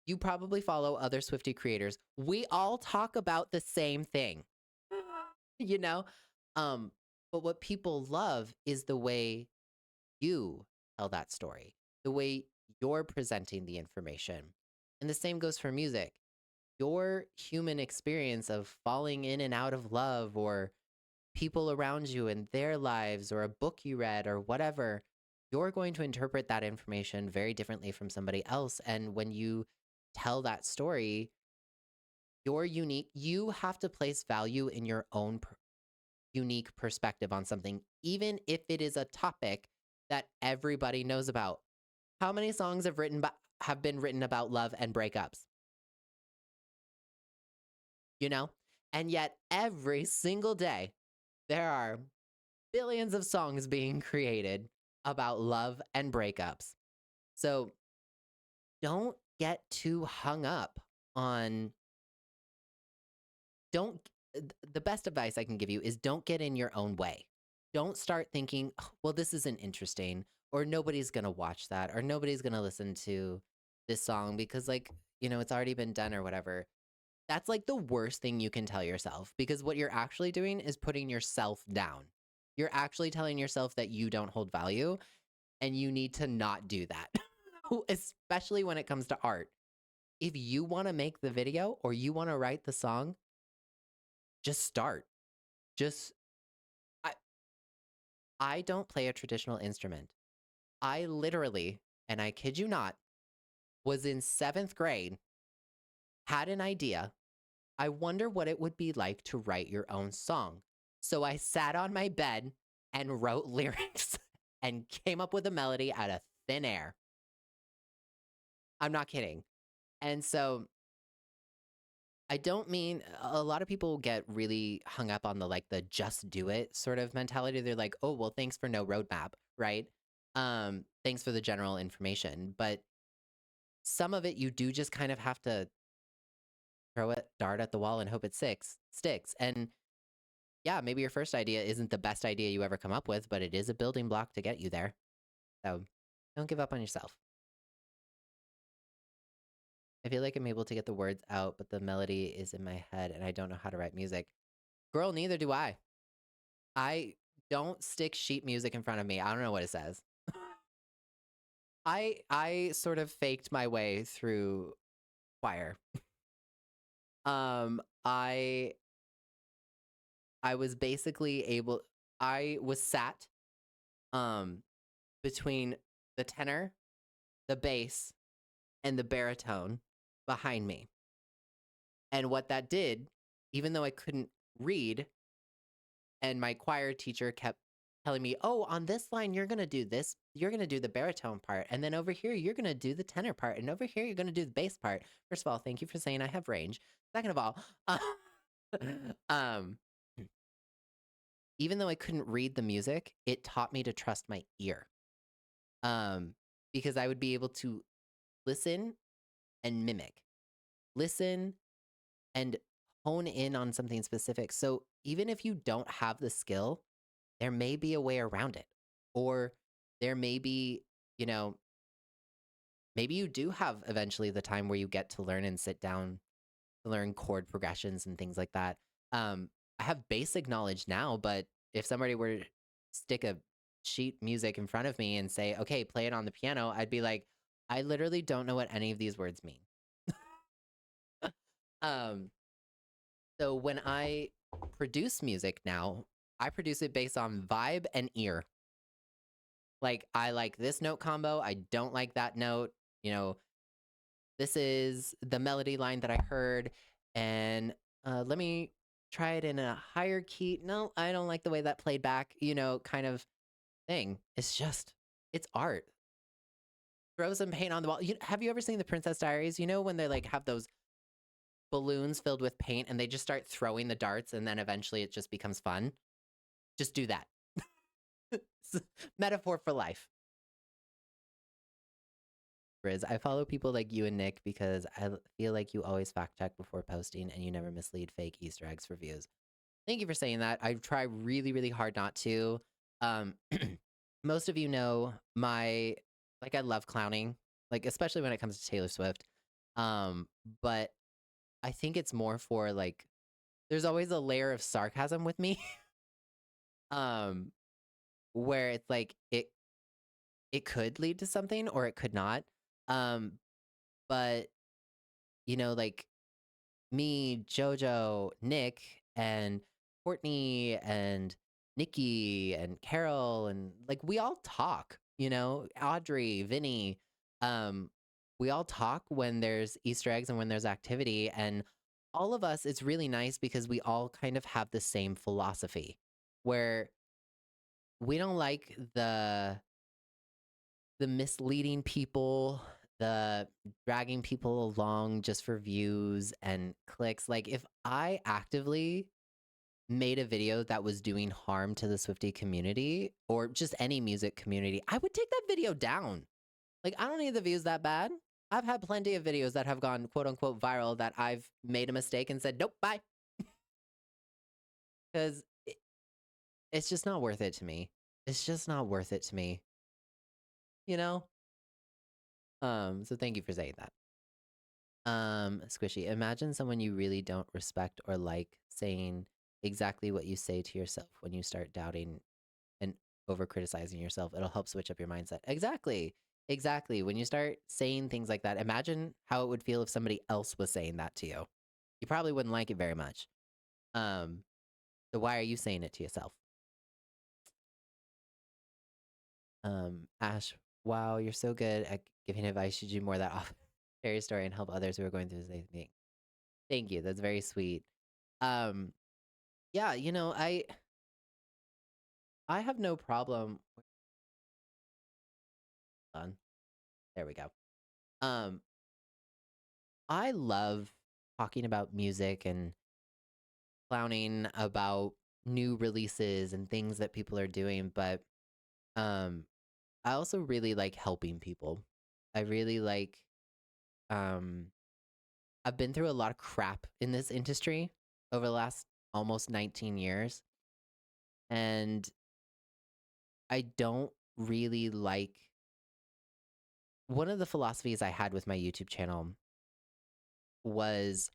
You probably follow other Swiftie creators. We all talk about the same thing, you know? Um, but what people love is the way you tell that story, the way you're presenting the information. And the same goes for music. Your human experience of falling in and out of love or people around you and their lives or a book you read or whatever, you're going to interpret that information very differently from somebody else. And when you tell that story, you're unique. You have to place value in your own unique perspective on something, even if it is a topic that everybody knows about. How many songs have been written about love and breakups? You know, and yet every single day there are billions of songs being created about love and breakups. So don't get too hung up on don't the best advice I can give you is don't get in your own way. Don't start thinking, "Oh, well, this isn't interesting, or nobody's going to watch that, or nobody's going to listen to this song because, like, you know, it's already been done or whatever." That's like the worst thing you can tell yourself because what you're actually doing is putting yourself down. You're actually telling yourself that you don't hold value and you need to not do that, especially when it comes to art. If you want to make the video or you want to write the song, just start. Just I I don't play a traditional instrument. I literally, and I kid you not, was in 7th grade, had an idea. I wonder what it would be like to write your own song. So I sat on my bed and wrote lyrics and came up with a melody out of thin air. I'm not kidding. And so I don't mean a lot of people get really hung up on the like the just do it sort of mentality. They're like, "Oh, well, thanks for no roadmap," right? Thanks for the general information, but some of it you do just kind of have to throw a dart at the wall and hope it sticks. And yeah, maybe your first idea isn't the best idea you ever come up with, but it is a building block to get you there. So don't give up on yourself. I feel like I'm able to get the words out, but the melody is in my head and I don't know how to write music. Girl, neither do I. I don't stick sheet music in front of me. I don't know what it says. I sort of faked my way through choir. I was basically able I was sat um between the tenor, the bass, and the baritone behind me. And what that did, even though I couldn't read, and my choir teacher kept telling me, "Oh, on this line, you're going to do this. You're going to do the baritone part. And then over here, you're going to do the tenor part. And over here, you're going to do the bass part." First of all, thank you for saying I have range. Second of all, um, even though I couldn't read the music, it taught me to trust my ear. Um, because I would be able to listen and mimic, listen and hone in on something specific. So even if you don't have the skill, there may be a way around it. Or there may be, you know, maybe you do have eventually the time where you get to learn and sit down to learn chord progressions and things like that. I have basic knowledge now, but if somebody were to stick a sheet music in front of me and say, "Okay, play it on the piano," I'd be like, "I literally don't know what any of these words mean." Um, so when I produce music now, I produce it based on vibe and ear. Like, I like this note combo, I don't like that note, you know, this is the melody line that I heard, and, let me try it in a higher key. No, I don't like the way that played back, kind of thing. It's just it's art. Throw some paint on the wall. Have you ever seen The Princess Diaries? You know when they, like, have those balloons filled with paint and they just start throwing the darts and then eventually it just becomes fun? Just do that. It's metaphor for life. Riz, I follow people like you and Nick because feel like you always fact check before posting and you never mislead fake Easter eggs for views. Thank you for saying that. I try really, really hard not to. Um, most of you know I love clowning, like especially when it comes to Taylor Swift. Um, but I think it's more for like there's always a layer of sarcasm with me. um, where it's like it could lead to something or it could not. Um, but like me, Jojo, Nick, and Courtney, and Nikki, and Carol, and like we all talk, Audrey, Vinny. Um, we all talk when there's Easter eggs and when there's activity. And all of us, it's really nice because we all kind of have the same philosophy where we don't like the misleading people, the dragging people along just for views and clicks. Like if I actively made a video that was doing harm to the Swiftie community or just any music community, I would take that video down. Like I don't need the views that bad. I've had plenty of videos that have gone quote unquote viral that I've made a mistake and said, "Nope, bye." Cuz it's just not worth it to me. It's just not worth it to me, you know? So thank you for saying that. Squishy, imagine someone you really don't respect or like saying exactly what you say to yourself when you start doubting and over criticizing yourself. It'll help switch up your mindset. Exactly. Exactly. When you start saying things like that, imagine how it would feel if somebody else was saying that to you. You probably wouldn't like it very much. Um, so why are you saying it to yourself? Ash, wow, you're so good at giving advice. You should do more of that often. Share your story and help others who are going through the same thing. Thank you. That's very sweet. Um, yeah, I have no problem. On there we go. Um, I love talking about music and clowning about new releases and things that people are doing, but um, I also really like helping people. I really like um, I've been through a lot of crap in this industry over the last almost 19 years, and I don't really like one of the philosophies I had with my YouTube channel was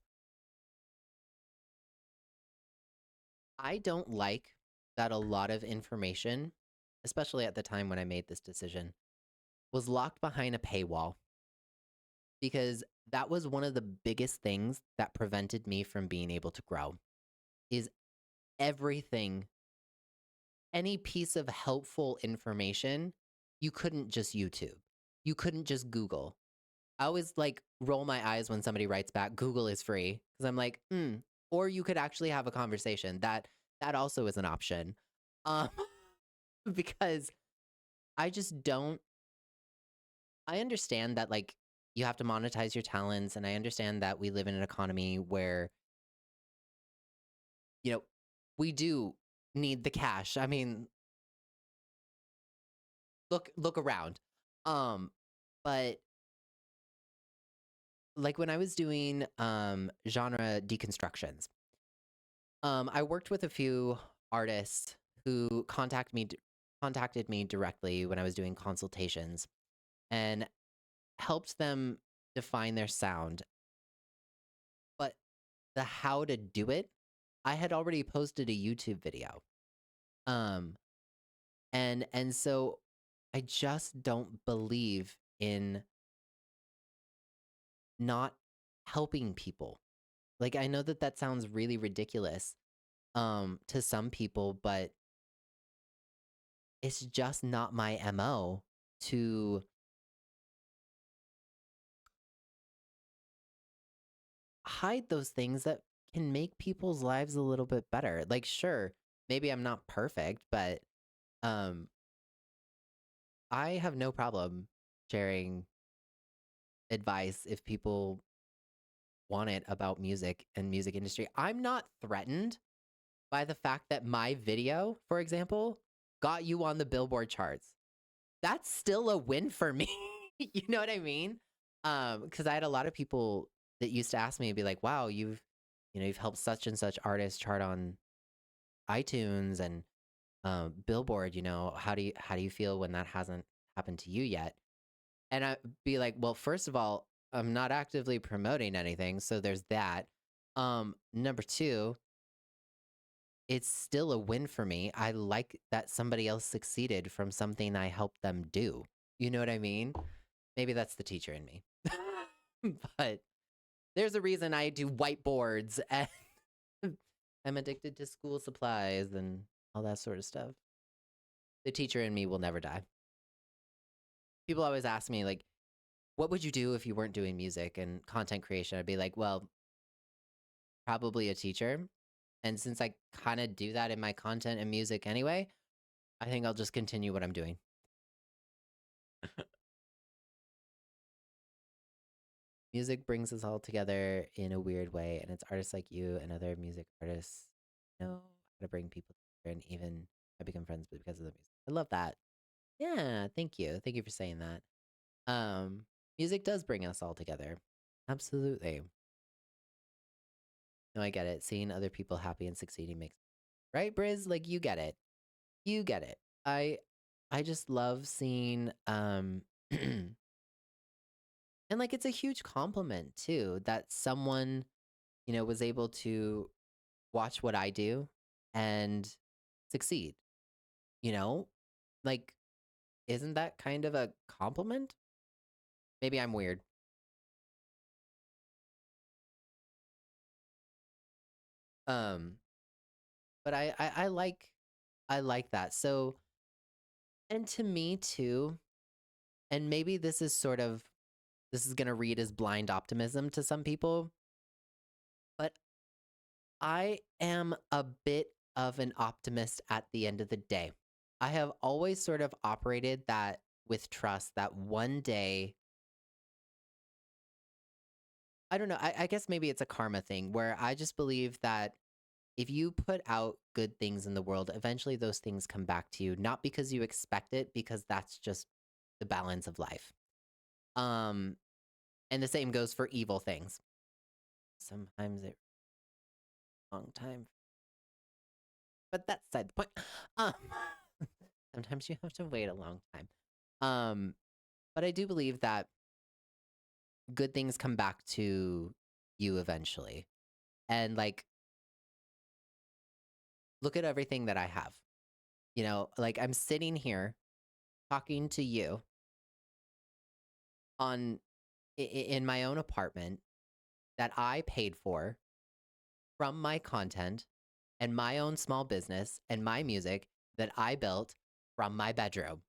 I don't like that a lot of information, especially at the time when I made this decision, was locked behind a paywall because that was one of the biggest things that prevented me from being able to grow is everything, any piece of helpful information, you couldn't just YouTube. You couldn't just Google. I always like roll my eyes when somebody writes back, Google is free. Because I'm like, or you could actually have a conversation. That also is an option. Um, because I just don't I understand that like you have to monetize your talents, and I understand that we live in an economy where, you know, we do need the cash. I mean, look around. Um, but like when I was doing genre deconstructions, I worked with a few artists who contacted me directly when I was doing consultations and helped them define their sound. But the how to do it, I had already posted a YouTube video. Um and so I just don't believe in not helping people. Like I know that that sounds really ridiculous to some people, but it's just not my MO to hide those things that can make people's lives a little bit better. Like sure, maybe I'm not perfect, but um I have no problem sharing advice if people want it about music and music industry. I'm not threatened by the fact that my video, for example, got you on the Billboard charts. That's still a win for me. You know what I mean? Because I had a lot of people that used to ask me and be like, "Wow, you've helped such and such artist chart on iTunes and Billboard. How do you feel when that hasn't happened to you yet?" And I'd be like, "Well, first of all, I'm not actively promoting anything, so there's that. Number two, it's still a win for me. I like that somebody else succeeded from something I helped them do. You know what I mean? Maybe that's the teacher in me. But there's a reason I do whiteboards and I'm addicted to school supplies and all that sort of stuff. The teacher in me will never die. People always ask me, like, what would you do if you weren't doing music and content creation? I'd be like, well, probably a teacher. And since I kind of do that in my content and music anyway, I think I'll just continue what I'm doing. Music brings us all together in a weird way, and it's artists like you and other music artists know how to bring people together, and even I become friends with because of the music. I love that. Yeah, thank you. Thank you for saying that. Um, Music does bring us all together. Absolutely. No, I get it. Seeing other people happy and succeeding makes right, Briz? Like you get it. You get it. I just love seeing and like it's a huge compliment too that someone, was able to watch what I do and succeed, you know? Like isn't that kind of a compliment? Maybe I'm weird. Um but I like that. So and to me too, and maybe this is going to read as blind optimism to some people, but I am a bit of an optimist at the end of the day. I have always sort of operated that with trust that one day, I don't know, I guess maybe it's a karma thing where I just believe that if you put out good things in the world, eventually those things come back to you, not because you expect it, because that's just the balance of life. Um, and the same goes for evil things. Sometimes it long time, but that's beside the point. Um, sometimes you have to wait a long time. Um, but I do believe that good things come back to you eventually. And like, look at everything that I have. Like I'm sitting here talking to you on in my own apartment that I paid for from my content and my own small business and my music that I built from my bedroom.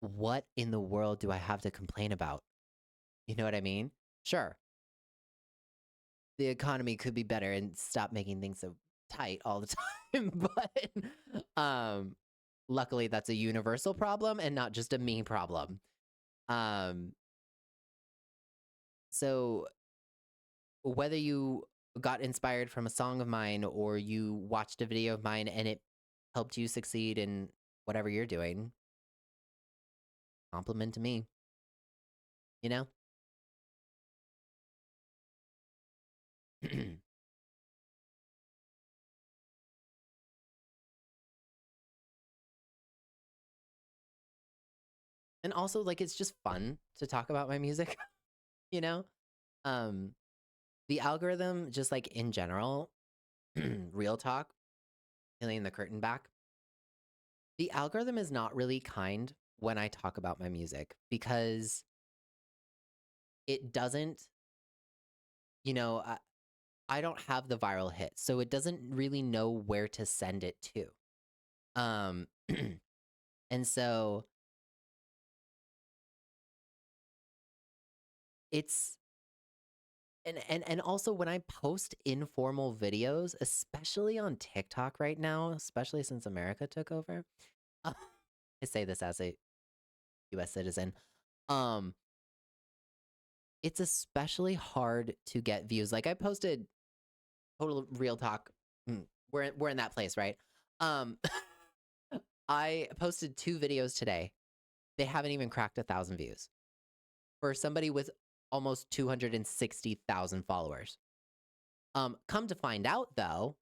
what in the world do I have to complain about? You know what I mean? Sure, the economy could be better and stop making things so tight all the time, but luckily that's a universal problem and not just a me problem. Um so whether you got inspired from a song of mine or you watched a video of mine and it helped you succeed in whatever you're doing, compliment to me, you know? And also like it's just fun to talk about my music, you know? Um the algorithm just like in general, real talk, peeling the curtain back. The algorithm is not really kind when I talk about my music because it doesn't, you know, I don't have the viral hit, so it doesn't really know where to send it to. Um, and so it's and also when I post informal videos, especially on TikTok right now, especially since America took over. I say this as a US citizen. Um, it's especially hard to get views. Like I posted total real talk. We're in that place, right? Um, I posted 2 videos today. They haven't even cracked 1,000 views for somebody with almost 260,000 followers. Come to find out though,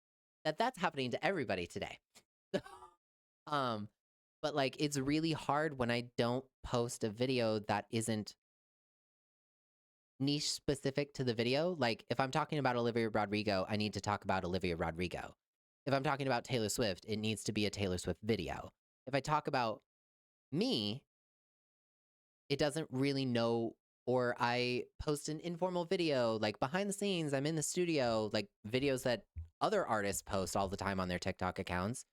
that that's happening to everybody today. um, but like it's really hard when I don't post a video that isn't niche specific to the video. Like if I'm talking about Olivia Rodrigo, I need to talk about Olivia Rodrigo. If I'm talking about Taylor Swift, it needs to be a Taylor Swift video. If I talk about me, it doesn't really know, or I post an informal video like behind the scenes, I'm in the studio, like videos that other artists post all the time on their TikTok accounts.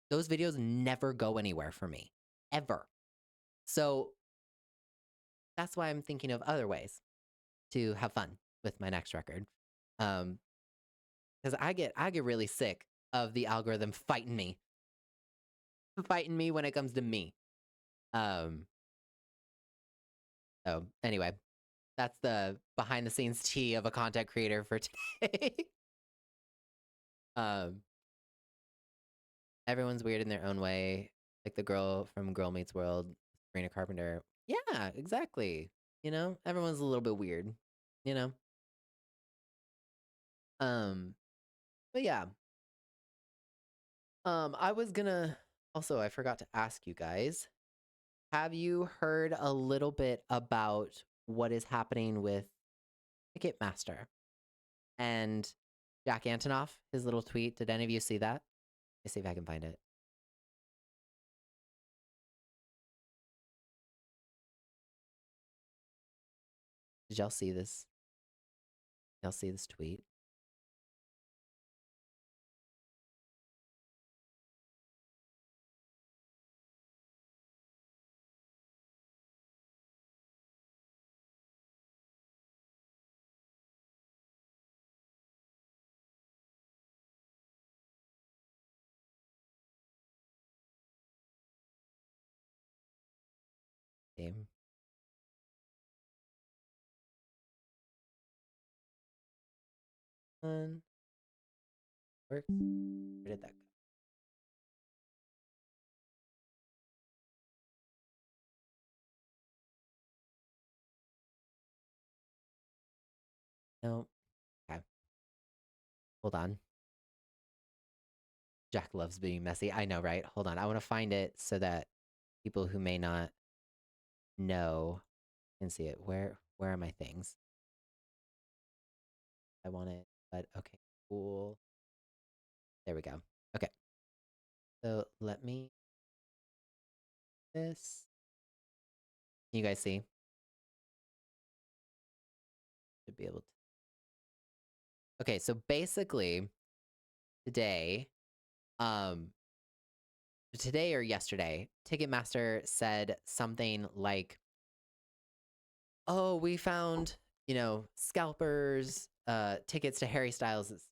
Those videos never go anywhere for me ever. So that's why I'm thinking of other ways to have fun with my next record. Um cuz I get really sick of the algorithm fighting me when it comes to me. Um so anyway, that's the behind the scenes tea of a content creator for today. um Everyone's weird in their own way, like the girl from Girl Meets World, Sabrina Carpenter. Yeah, exactly. You know, everyone's a little bit weird, you know? Um, but yeah. I was gonna also I forgot to ask you guys, have you heard a little bit about what is happening with Ticketmaster and Jack Antonoff, his little tweet? Did any of you see that? Let me see if I can find it. Did y'all see this? Y'all see this tweet? Game. One works. Where did that go? No. Okay. Hold on. Jack loves being messy. I know, right? Hold on. I want to find it so that people who may not know can see it. Where are my things? I want it, but okay, cool. There we go. Okay. So let me this. Can you guys see? Should be able to. Okay, so basically today, um, today or yesterday, Ticketmaster said something like, "Oh, we found, scalpers, tickets to Harry Styles'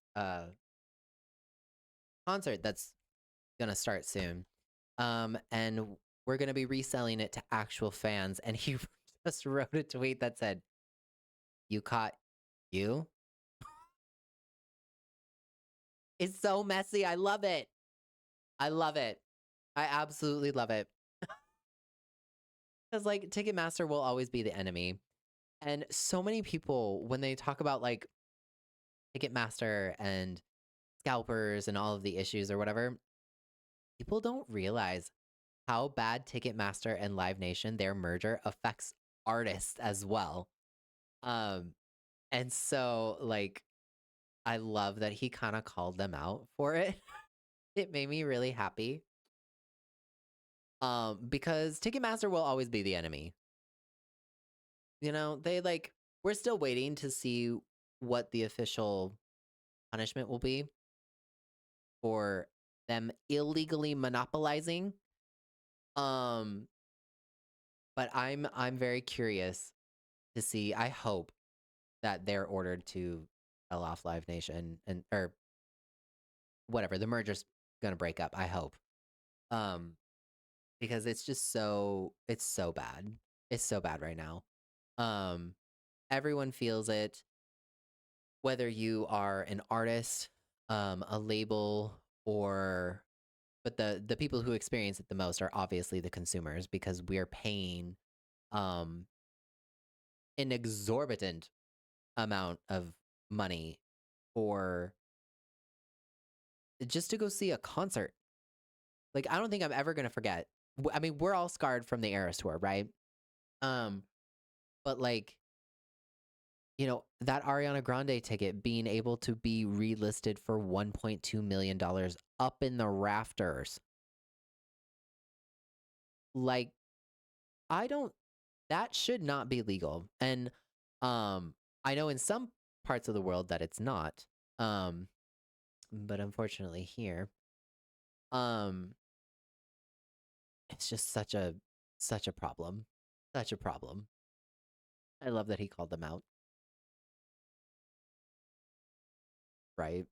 concert that's gonna start soon. And we're gonna be reselling it to actual fans." And he just wrote a tweet that said, "You caught you?" It's so messy. I love it. I love it. I absolutely love it. Because like Ticketmaster will always be the enemy. And so many people, when they talk about like Ticketmaster and scalpers and all of the issues or whatever, people don't realize how bad Ticketmaster and Live Nation, their merger, affects artists as well. Um, and so like I love that he kind of called them out for it. It made me really happy. Because Ticketmaster will always be the enemy. They like we're still waiting to see what the official punishment will be for them illegally monopolizing. Um, but I'm very curious to see. I hope that they're ordered to sell off Live Nation and or whatever. The merger's gonna break up. I hope. Um, because it's so bad. It's so bad right now. Um, everyone feels it, whether you are an artist, a label, or but the people who experience it the most are obviously the consumers because we're paying um an exorbitant amount of money for just to go see a concert. Like I don't think I'm ever going to forget. I mean, we're all scarred from the Eras tour, right? Um but like, that Ariana Grande ticket being able to be relisted for $1.2 million up in the rafters. Like I don't that should not be legal. And I know in some parts of the world that it's not. Um but unfortunately here, um it's just such a problem. Such a problem. I love that he called them out, right?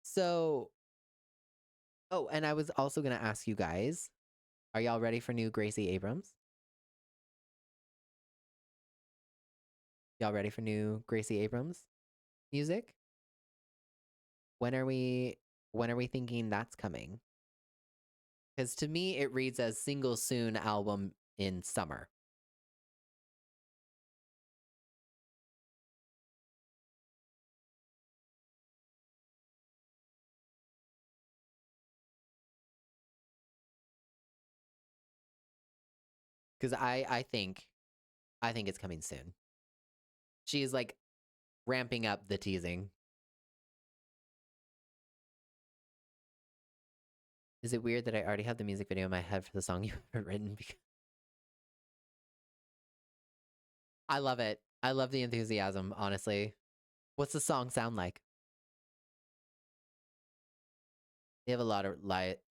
So, oh, and I was also going to ask you guys, are y'all ready for new Gracie Abrams? Y'all ready for new Gracie Abrams music? When are we when are we thinking that's coming? Cuz to me it reads as single soon album in summer. Cuz I think it's coming soon. She's like ramping up the teasing. Is it weird that I already have the music video in my head for the song you haven't written? I love it. I love the enthusiasm, honestly. What's the song sound like? They have a lot of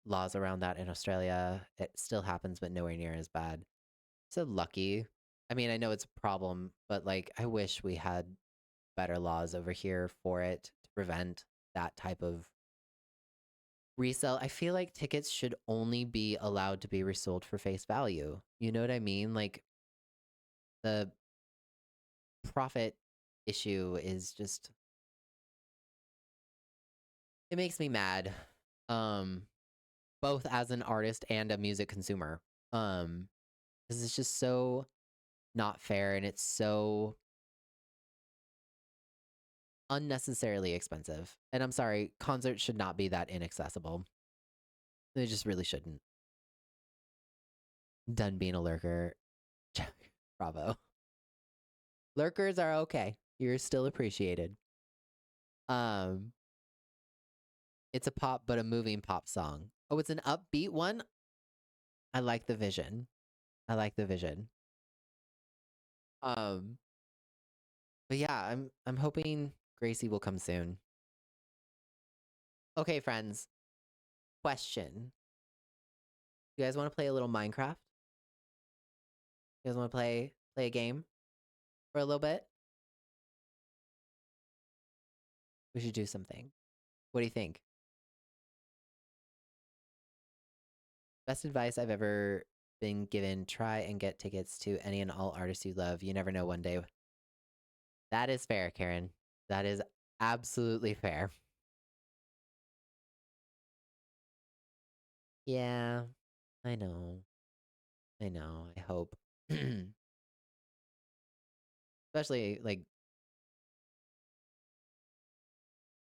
laws around that in Australia. It still happens, but nowhere near as bad. So lucky. I mean, I know it's a problem, but like, I wish we had better laws over here for it to prevent that type of resell. I feel like tickets should only be allowed to be resold for face value. You know what I mean? Like, the profit issue is just, it makes me mad. Um, both as an artist and a music consumer. Um, because it's just so not fair and it's so unnecessarily expensive. And I'm sorry, concerts should not be that inaccessible. They just really shouldn't. Done being a lurker. Bravo. Lurkers are okay. You're still appreciated. Um, it's a pop but a moving pop song. Oh, it's an upbeat one. I like the vision. I like the vision. Um, but yeah, I'm hoping Gracie will come soon. Okay, friends. question. You guys want to play a little Minecraft? You guys want to play a game for a little bit? We should do something. What do you think? Best advice I've ever been given: try and get tickets to any and all artists you love. You never know one day. That is fair, Karen. That is absolutely fair. Yeah, I know. I know. I hope. Especially, like,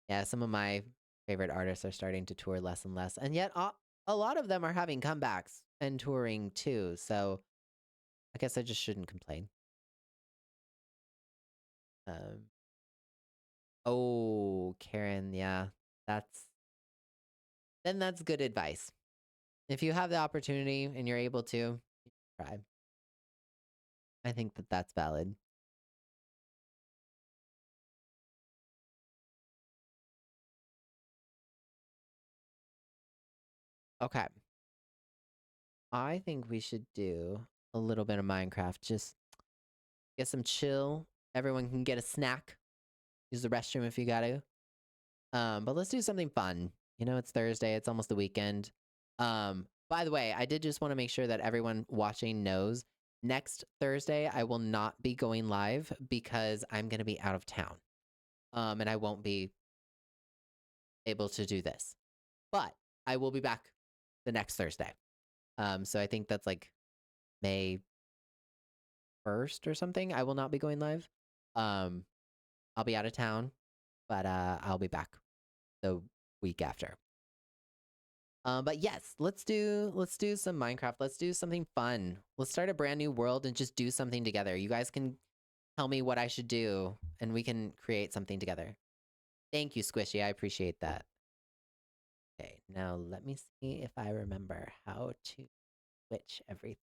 yeah, some of my favorite artists are starting to tour less and less. And yet, a lot of them are having comebacks and touring too. So I guess I just shouldn't complain. Um, oh, Karen, yeah, that's good advice. If you have the opportunity and you're able to, try. I think that that's valid. Okay. I think we should do a little bit of Minecraft. Just get some chill. Everyone can get a snack. Use the restroom if you gotta. But let's do something fun. You know, it's Thursday. It's almost the weekend. By the way, I did just want to make sure that everyone watching knows next Thursday I will not be going live because I'm gonna be out of town. And I won't be able to do this. But I will be back the next Thursday. So I think that's like May 1st or something. I will not be going live. Um, I'll be out of town, but I'll be back the week after. But yes, let's do some Minecraft. Let's do something fun. Let's start a brand new world and just do something together. You guys can tell me what I should do, and we can create something together. Thank you, Squishy. I appreciate that. Okay, now let me see if I remember how to switch everything.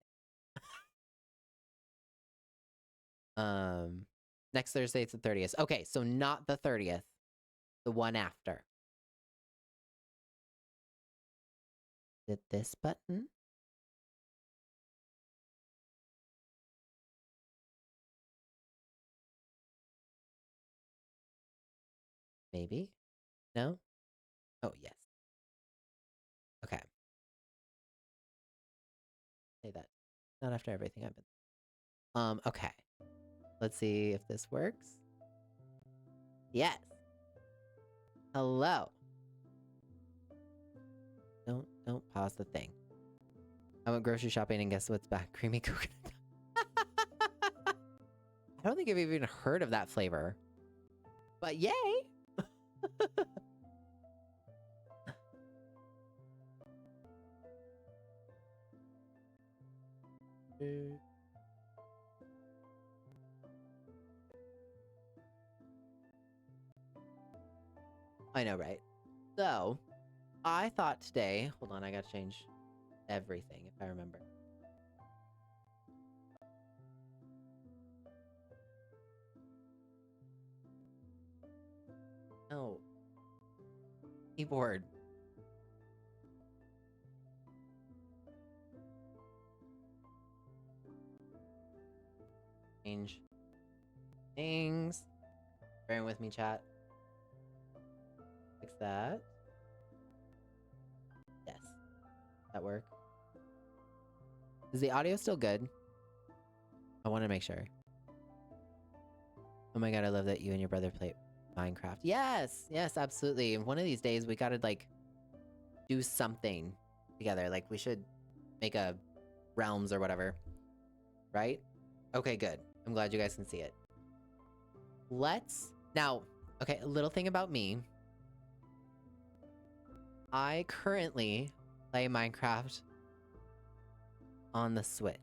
Next Thursday it's the 30th. Okay, so not the 30th, the one after. Is it this button? Maybe? No? Oh, yes. Okay. Say that. Not after everything I've been. Okay. Let's see if this works. Yes. Hello. Don't pause the thing. I went grocery shopping and guess what's back? Creamy coconut. I don't think I've even heard of that flavor. But yay! I know, right? So, I thought today... Hold on, I gotta change everything if I remember. Oh. Keyboard. Change things. Bearing with me, chat. Fix that. Yes. That work? Is the audio still good? I want to make sure. Oh my god, I love that you and your brother play Minecraft. Yes! Yes, absolutely. One of these days, we gotta, like, do something together. Like, we should make a Realms or whatever. Right? Okay, good. I'm glad you guys can see it. Let's... Now, okay, a little thing about me. I currently play Minecraft on the Switch.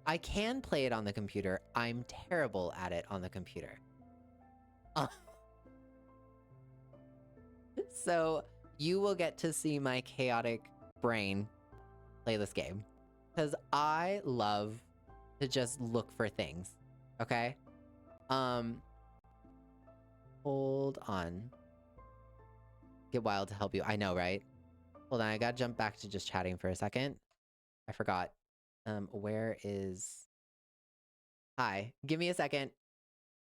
I can play it on the computer. I'm terrible at it on the computer. So, you will get to see my chaotic brain play this game. Because I love to just look for things. Okay? Hold on. get wild to help you. I know, right? Hold on, I gotta jump back to just chatting for a second. I forgot. Where is... Hi. Give me a second.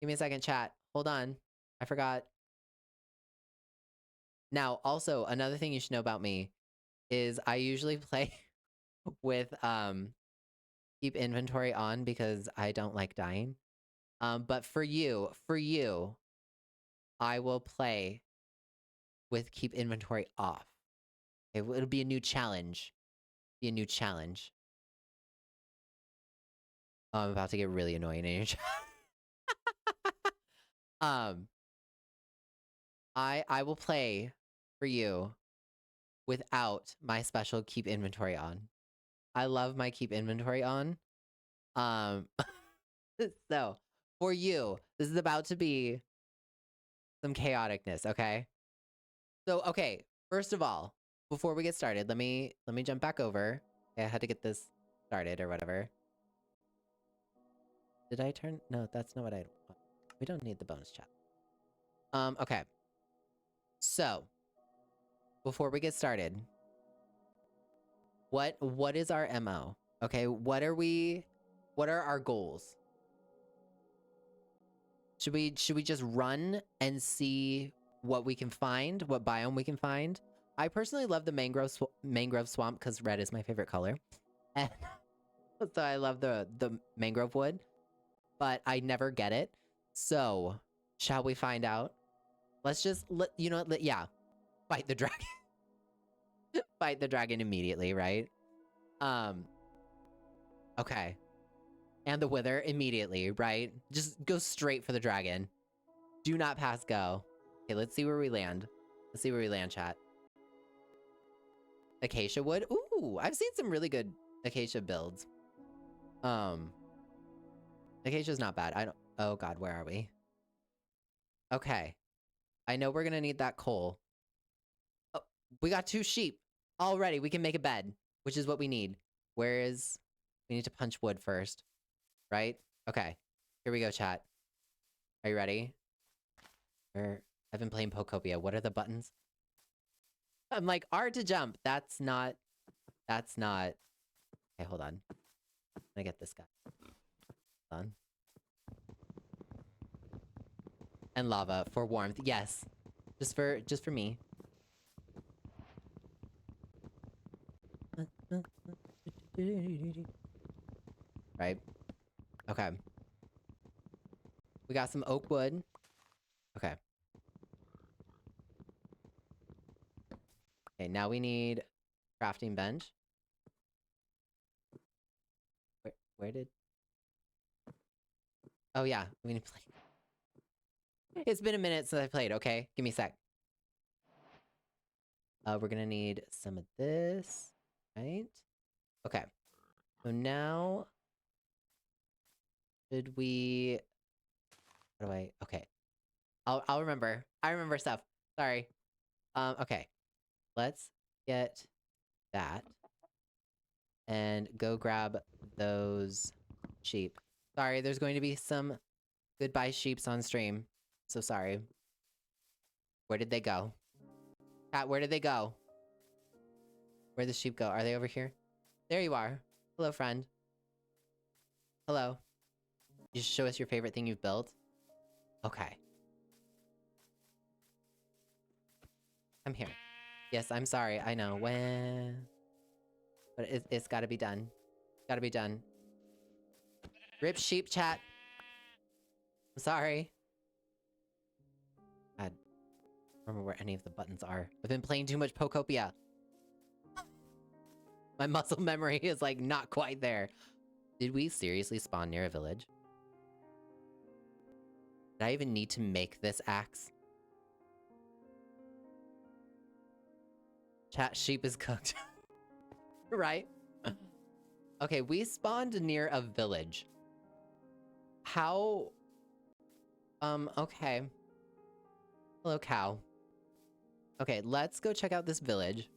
Give me a second, chat. Hold on. I forgot. Now, also, another thing you should know about me is I usually play with keep inventory on because I don't like dying. But for you, I will play with keep inventory off. It'll be a new challenge. Be a new challenge. Oh, I'm about to get really annoying in your chat. I will play for you without my special keep inventory on. I love my keep inventory on. So for you, this is about to be some chaoticness, okay? So, okay, first of all, before we get started, let me jump back over. Okay, I had to get this started or whatever. Did I turn? No, that's not what I want. We don't need the bonus chat. Okay. So, before we get started, what is our MO? Okay, what are our goals? Should we just run and see what we can find, what biome we can find? I personally love the mangrove swamp because red is my favorite color. And so I love the mangrove wood, but I never get it. So, shall we find out? Let's just yeah, fight the dragon. Fight the dragon immediately, right? Okay. And the wither immediately, right? Just go straight for the dragon. Do not pass go. Okay, let's see where we land. Let's see where we land, chat. Acacia wood? Ooh, I've seen some really good acacia builds. Acacia's not bad. I don't... Oh god, where are we? Okay. I know we're gonna need that coal. Oh, we got 2 sheep. Already, we can make a bed, which is what we need. Where is... We need to punch wood first. Right? Okay. Here we go, chat. Are you ready? I've been playing Pokopia. What are the buttons? I'm like, R to jump. That's not... Okay, hold on. I'm gonna get this guy. Hold on. And lava for warmth. Yes. Just for me. Right. Okay. We got some oak wood. Okay. Okay, now we need crafting bench. Where did... Oh yeah, we need to play. It's been a minute since I played, okay? Give me a sec. We're gonna need some of this, right? Okay. So now... Should we... How do I... Okay. I'll remember. I remember stuff. Sorry. Okay. Let's get that. And go grab those sheep. Sorry, there's going to be some goodbye sheeps on stream. So sorry. Where did they go? Cat, where did they go? Where'd the sheep go? Are they over here? There you are. Hello, friend. Hello. You show us your favorite thing you've built? Okay. I'm here. Yes, I'm sorry. I know. When... But it's gotta be done. Gotta be done. Rip sheep, chat. I'm sorry. God. I don't remember where any of the buttons are. I've been playing too much Pokopia. My muscle memory is like not quite there. Did we seriously spawn near a village? Did I even need to make this axe? Chat, sheep is cooked. Right? Okay, we spawned near a village. How... okay. Hello, cow. Okay, let's go check out this village.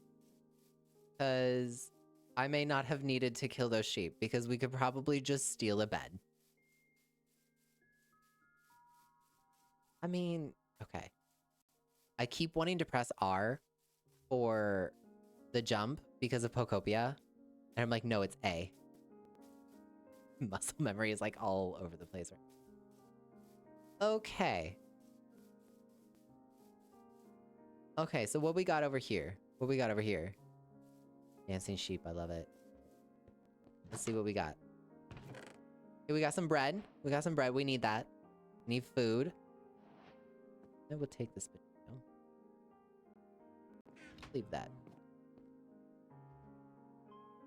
Because I may not have needed to kill those sheep, because we could probably just steal a bed. I mean, okay. I keep wanting to press R for the jump because of Pokopia. And I'm like, no, it's A. Muscle memory is like all over the place. Okay. Okay, so what we got over here? What we got over here? Dancing sheep, I love it. Let's see what we got. Okay, we got some bread. We got some bread. We need that. We need food. I will take this potato. Leave that.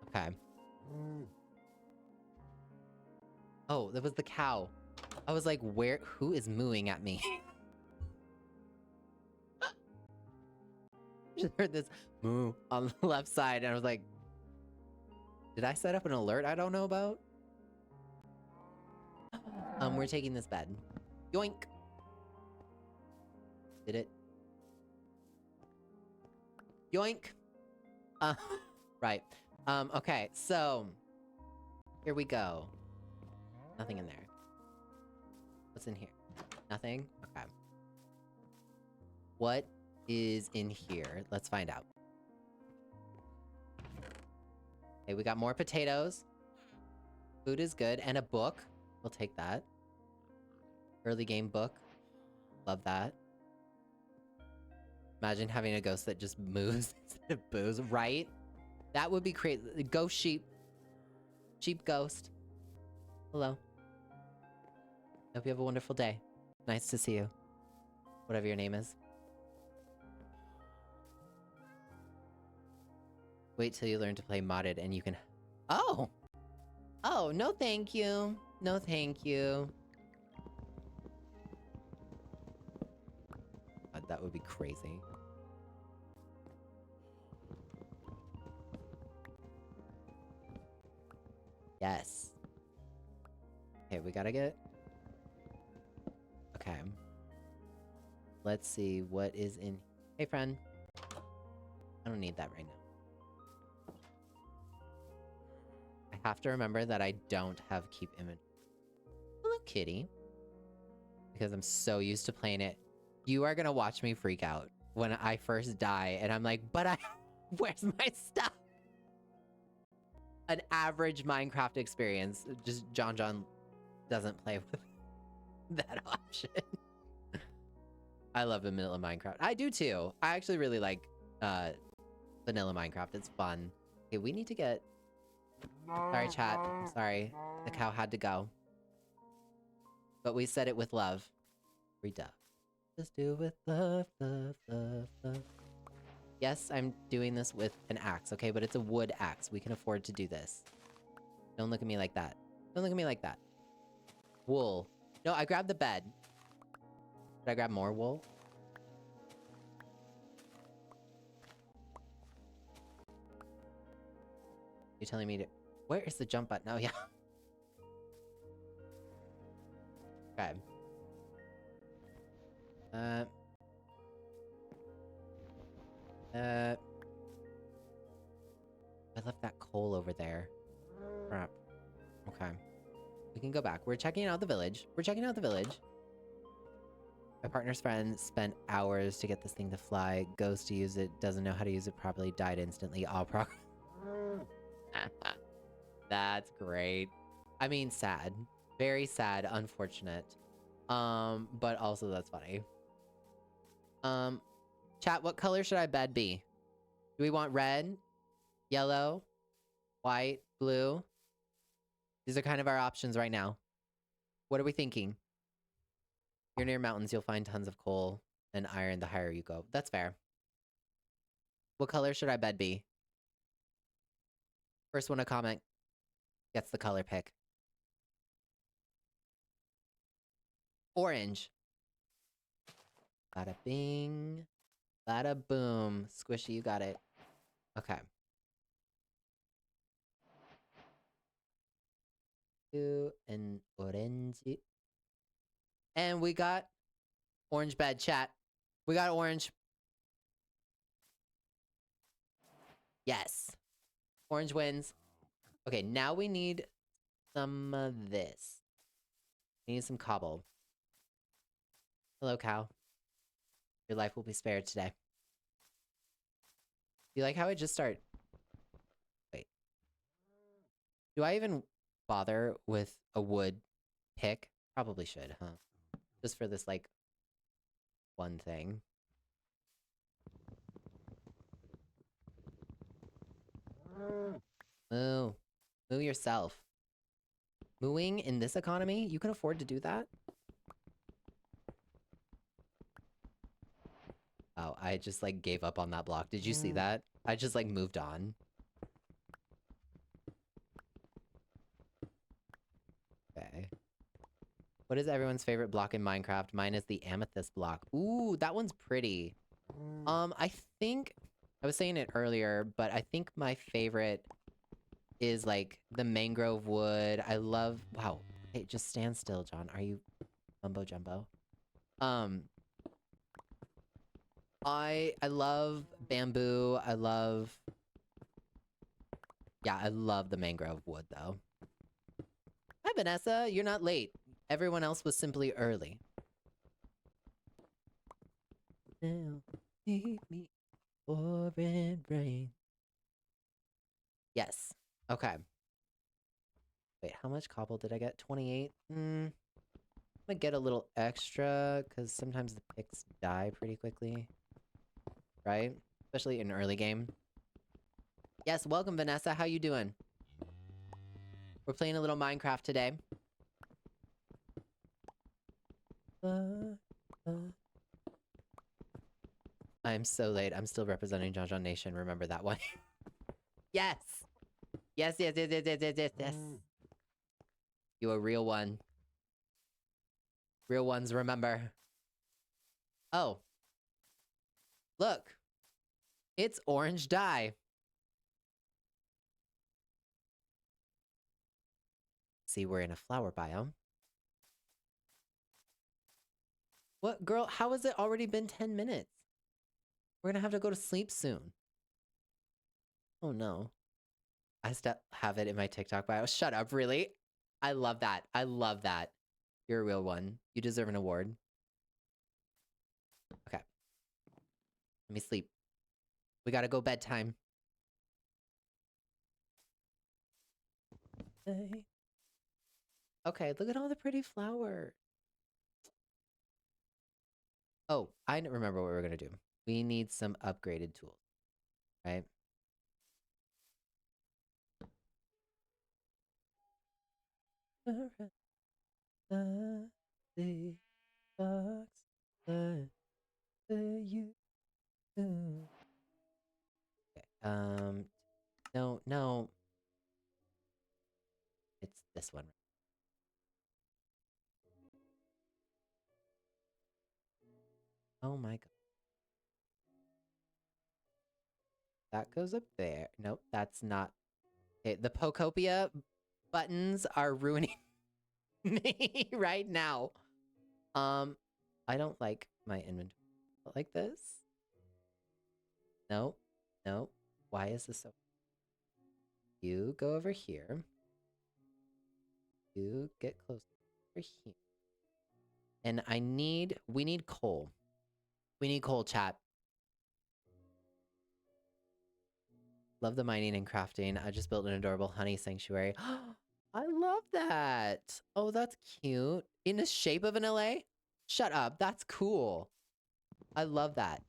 Okay. Oh, that was the cow. I was like, who is mooing at me? Just heard this moo on the left side, and I was like, did I set up an alert I don't know about? We're taking this bed. Yoink! Did it? Yoink! Right. Okay, so... here we go. Nothing in there. What's in here? Nothing? Okay. What is in here? Let's find out. Okay, we got more potatoes. Food is good. And a book. We'll take that. Early game book. Love that. Imagine having a ghost that just moves instead of boos, right? That would be crazy. Ghost sheep. Sheep ghost. Hello. Hope you have a wonderful day. Nice to see you. Whatever your name is. Wait till you learn to play modded and you can... Oh! Oh, no thank you. No thank you. God, that would be crazy. Yes. Okay, we gotta get... Okay. Let's see what is in... Hey, friend. I don't need that right now. I have to remember that I don't have keep image. Hello, kitty. Because I'm so used to playing it. You are gonna watch me freak out when I first die, and I'm like, but I... Where's my stuff? An average Minecraft experience. Just John doesn't play with that option. I love vanilla Minecraft. I do too. I actually really like vanilla Minecraft. It's fun. Okay, we need to get... Sorry, chat. I'm sorry. The cow had to go. But we said it with love. Reduff. Just do it with love, love, love, love. Yes, I'm doing this with an axe, okay? But it's a wood axe. We can afford to do this. Don't look at me like that. Don't look at me like that. Wool. No, I grabbed the bed. Did I grab more wool? You're telling me to... Where is the jump button? Oh, yeah. Okay. I left that coal over there. Crap. Okay. We can go back. We're checking out the village. We're checking out the village. My partner's friend spent hours to get this thing to fly. Goes to use it, doesn't know how to use it properly, died instantly. All progress. That's great. I mean, sad. Very sad, unfortunate. But also that's funny. Chat, what color should our bed be? Do we want red, yellow, white, blue? These are kind of our options right now. What are we thinking? You're near mountains, you'll find tons of coal and iron the higher you go. That's fair. What color should our bed be? First one to comment gets the color pick. Orange. Bada bing. Bada boom. Squishy, you got it. Okay. An orange. And we got orange bed, chat. We got orange. Yes. Orange wins. Okay, now we need some of this. We need some cobble. Hello, cow. Your life will be spared today. You like how I just start... Wait. Do I even bother with a wood pick? Probably should, huh? Just for this, like, one thing. Moo. Moo yourself. Mooing in this economy? You can afford to do that? Oh, I just, like, gave up on that block. Did you see that? I just, like, moved on. Okay. What is everyone's favorite block in Minecraft? Mine is the amethyst block. Ooh, that one's pretty. I think... I was saying it earlier, but I think my favorite is, like, the mangrove wood. I love... Wow. Hey, just stand still, John. Are you mumbo jumbo? I love bamboo. I love... Yeah, I love the mangrove wood, though. Hi, Vanessa. You're not late. Everyone else was simply early. Now, meet me pouring rain. Yes. Okay. Wait, how much cobble did I get? 28? I'm gonna get a little extra, because sometimes the picks die pretty quickly. Right? Especially in early game. Yes, welcome, Vanessa. How you doing? We're playing a little Minecraft today. I'm so late. I'm still representing John John Nation. Remember that one? Yes! Yes, yes, yes, yes, yes, yes, yes, yes. You a real one. Real ones remember. Oh. Look. It's orange dye. See, we're in a flower biome. What, girl? How has it already been 10 minutes? We're gonna have to go to sleep soon. Oh no. I still have it in my TikTok bio. Shut up, really? I love that. I love that. You're a real one. You deserve an award. Okay. Let me sleep. We gotta go bedtime. Okay, look at all the pretty flowers. Oh, I remember what we're gonna do. We need some upgraded tools, right? Okay, no. It's this one. Oh my god. That goes up there. Nope, that's not it. The Pokopia buttons are ruining me right now. I don't like my inventory like this. No, no. Why is this so? You go over here. You get close over here. And we need coal. We need coal, chat. Love the mining and crafting. I just built an adorable honey sanctuary. I love that. Oh, that's cute. In the shape of an LA? Shut up. That's cool. I love that.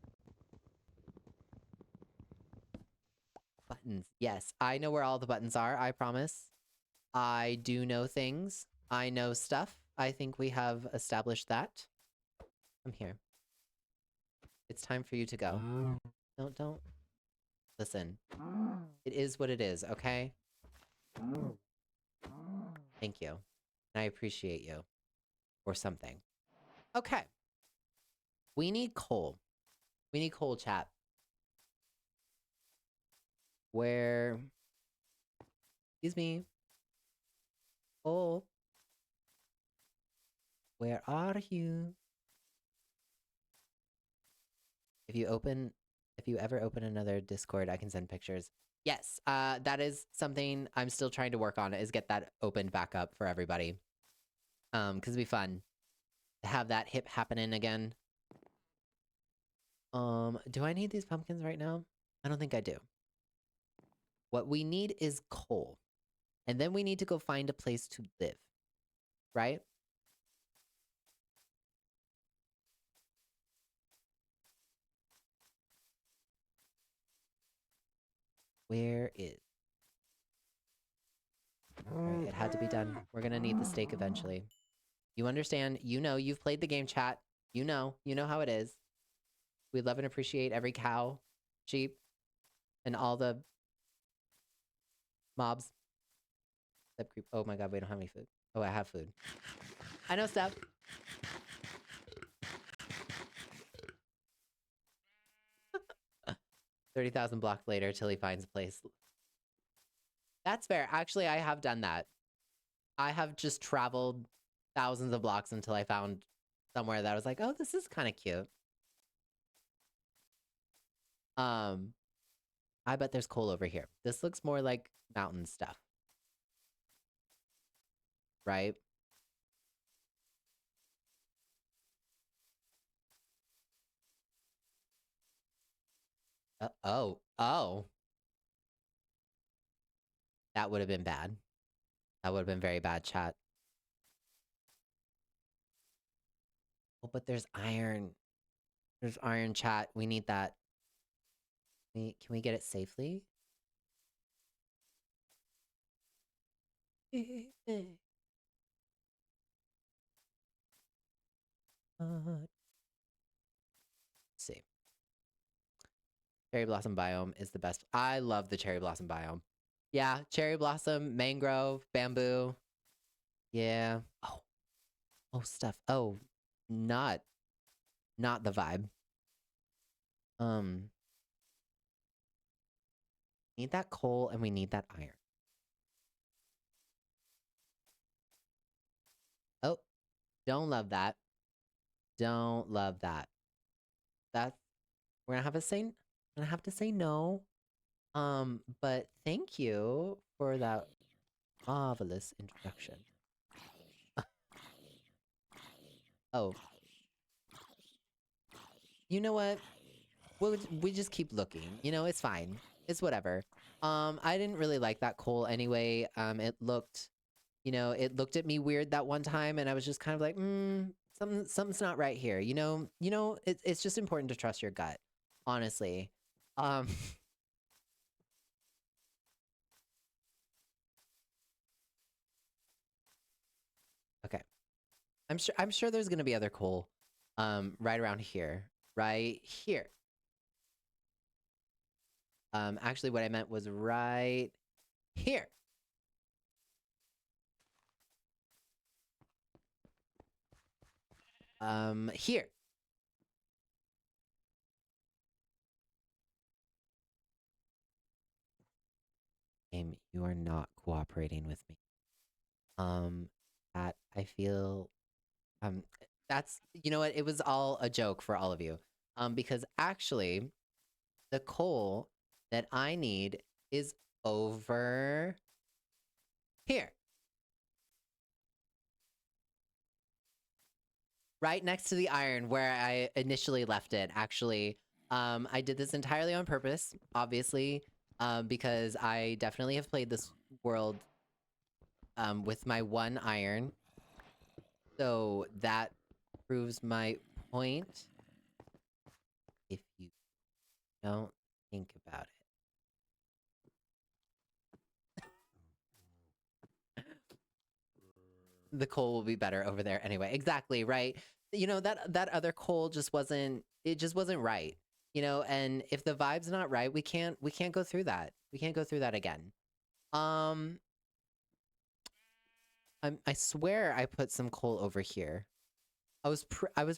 Buttons. Yes, I know where all the buttons are, I promise. I do know things. I know stuff. I think we have established that. I'm here. It's time for you to go. Don't. Listen. It is what it is, okay? Thank you. And I appreciate you. Or something. Okay. We need coal. We need coal, chat. Where... Excuse me. Coal. Where are you? If you ever open another Discord, I can send pictures. Yes, that is something I'm still trying to work on, is get that opened back up for everybody. Because it'd be fun to have that hip happening again. Do I need these pumpkins right now? I don't think I do. What we need is coal. And then we need to go find a place to live. Right? Where is... Alright, it had to be done. We're gonna need the steak eventually. You understand. You know, you've played the game, chat. You know how it is. We love and appreciate every cow, sheep, and all the mobs. Step creep. Oh my god, we don't have any food. Oh, I have food. I know, Step. 30,000 blocks later till he finds a place. That's fair. Actually, I have done that. I have just traveled thousands of blocks until I found somewhere that I was like, oh, this is kind of cute. I bet there's coal over here. This looks more like mountain stuff. Right? Oh. That would have been bad. That would have been very bad, chat. Oh, but there's iron. There's iron, chat. We need that. Can we get it safely? Let's see. Cherry blossom biome is the best. I love the cherry blossom biome. Yeah, cherry blossom, mangrove, bamboo. Yeah. Oh, stuff. Oh, not the vibe. Need that coal and we need that iron. Oh, don't love that. Don't love that. That's... we're gonna have to say no. But thank you for that marvelous introduction. Oh. You know what? We just keep looking. You know, it's fine. It's whatever. I didn't really like that coal anyway. It looked, it looked at me weird that one time, and I was just kind of like, something's not right here. It's just important to trust your gut, honestly. Okay. I'm sure there's gonna be other coal, right around here, right here. Actually, what I meant was right here. Here. Game, you are not cooperating with me. That I feel, that's, you know what? It was all a joke for all of you. Because actually, the coal that I need is over here. Right next to the iron where I initially left it, actually. I did this entirely on purpose, obviously, because I definitely have played this world with my one iron. So that proves my point. If you don't think about it. The coal will be better over there anyway. Exactly, right? That other coal just wasn't, it just wasn't right. And if the vibe's not right, we can't go through that. We can't go through that again. I swear I put some coal over here. I was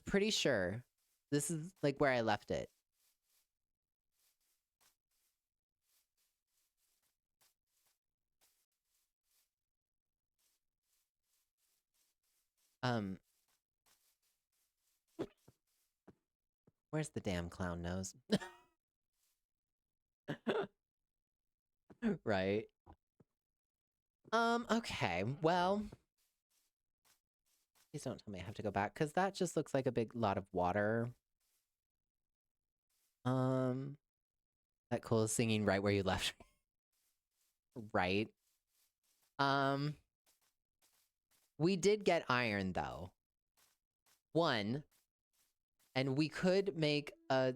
pretty sure this is like where I left it. Where's the damn clown nose? Right. Okay. Well, please don't tell me I have to go back, because that just looks like a big lot of water. Um, that Cole is singing right where you left. Right. Um, we did get iron though. One, and we could make a,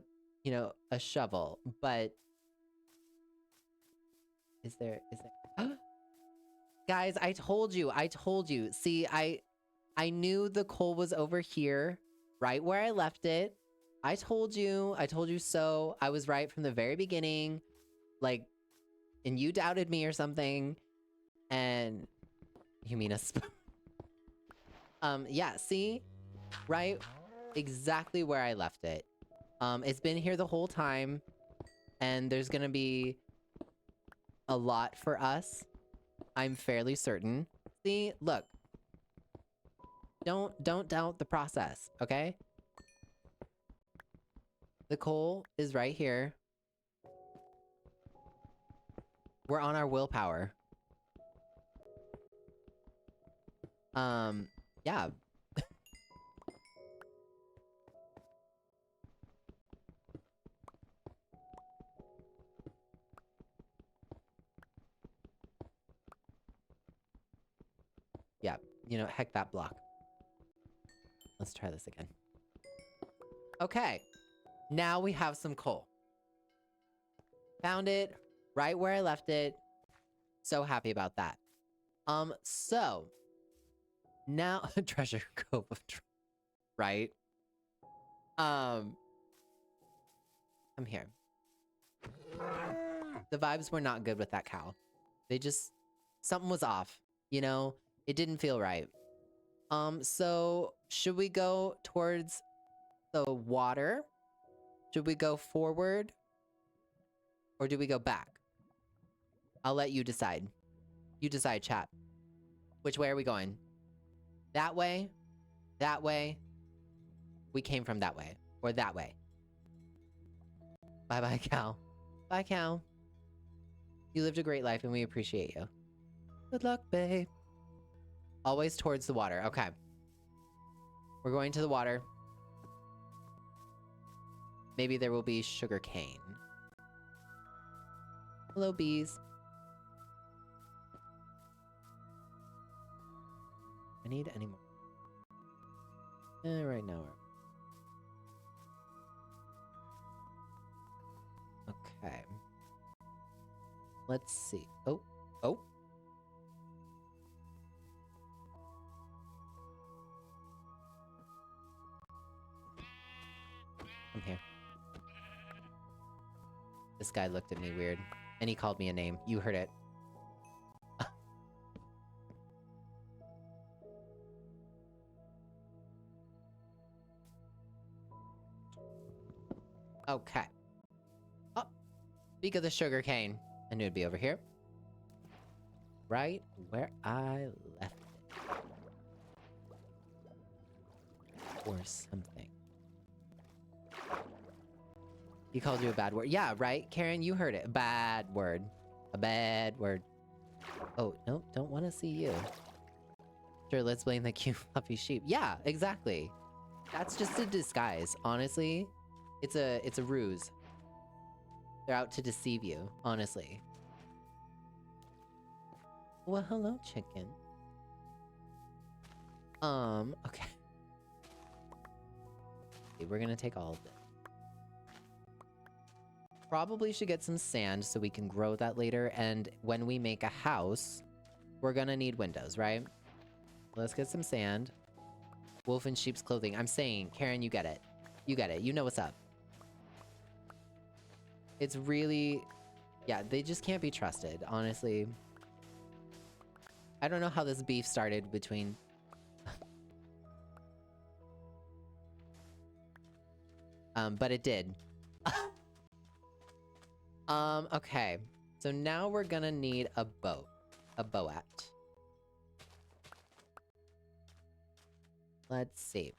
a shovel, but is there Guys, I told you. See, I knew the coal was over here, right where I left it. I told you so. I was right from the very beginning. Like, and you doubted me or something. And you mean a yeah, see? Right? Exactly where I left it. It's been here the whole time, and there's gonna be a lot for us. I'm fairly certain. See, look. Don't doubt the process, okay? The coal is right here. We're on our willpower. Yeah. Yeah, heck that block. Let's try this again. Okay. Now we have some coal. Found it right where I left it. So happy about that. So now treasure cove of right? Come here. The vibes were not good with that cow. They just something was off, It didn't feel right. So should we go towards the water? Should we go forward? Or do we go back? I'll let you decide. You decide, chat. Which way are we going? That way? That way? We came from that way. Or that way. Bye-bye, cow. Bye, cow. You lived a great life and we appreciate you. Good luck, babe. Always towards the water. Okay. We're going to the water. Maybe there will be sugar cane. Hello, bees. I need any more. Right now. Okay. Let's see. Oh. I'm here. This guy looked at me weird. And he called me a name. You heard it. Okay. Oh. Speak of the sugar cane. I knew it'd be over here. Right where I left it. Or something. He called you a bad word. Yeah, right? Karen, you heard it. Bad word. A bad word. Oh, no, don't want to see you. Sure, let's blame the cute fluffy sheep. Yeah, exactly. That's just a disguise, honestly. It's a ruse. They're out to deceive you, honestly. Well, hello, chicken. Okay. Okay, we're gonna take all of this. Probably should get some sand so we can grow that later, and when we make a house, we're gonna need windows, right? Let's get some sand. Wolf in sheep's clothing. I'm saying, Karen, you get it. You get it. You know what's up. It's really... Yeah, they just can't be trusted, honestly. I don't know how this beef started between... but it did. Okay. So now we're gonna need a boat. A boat. Let's see.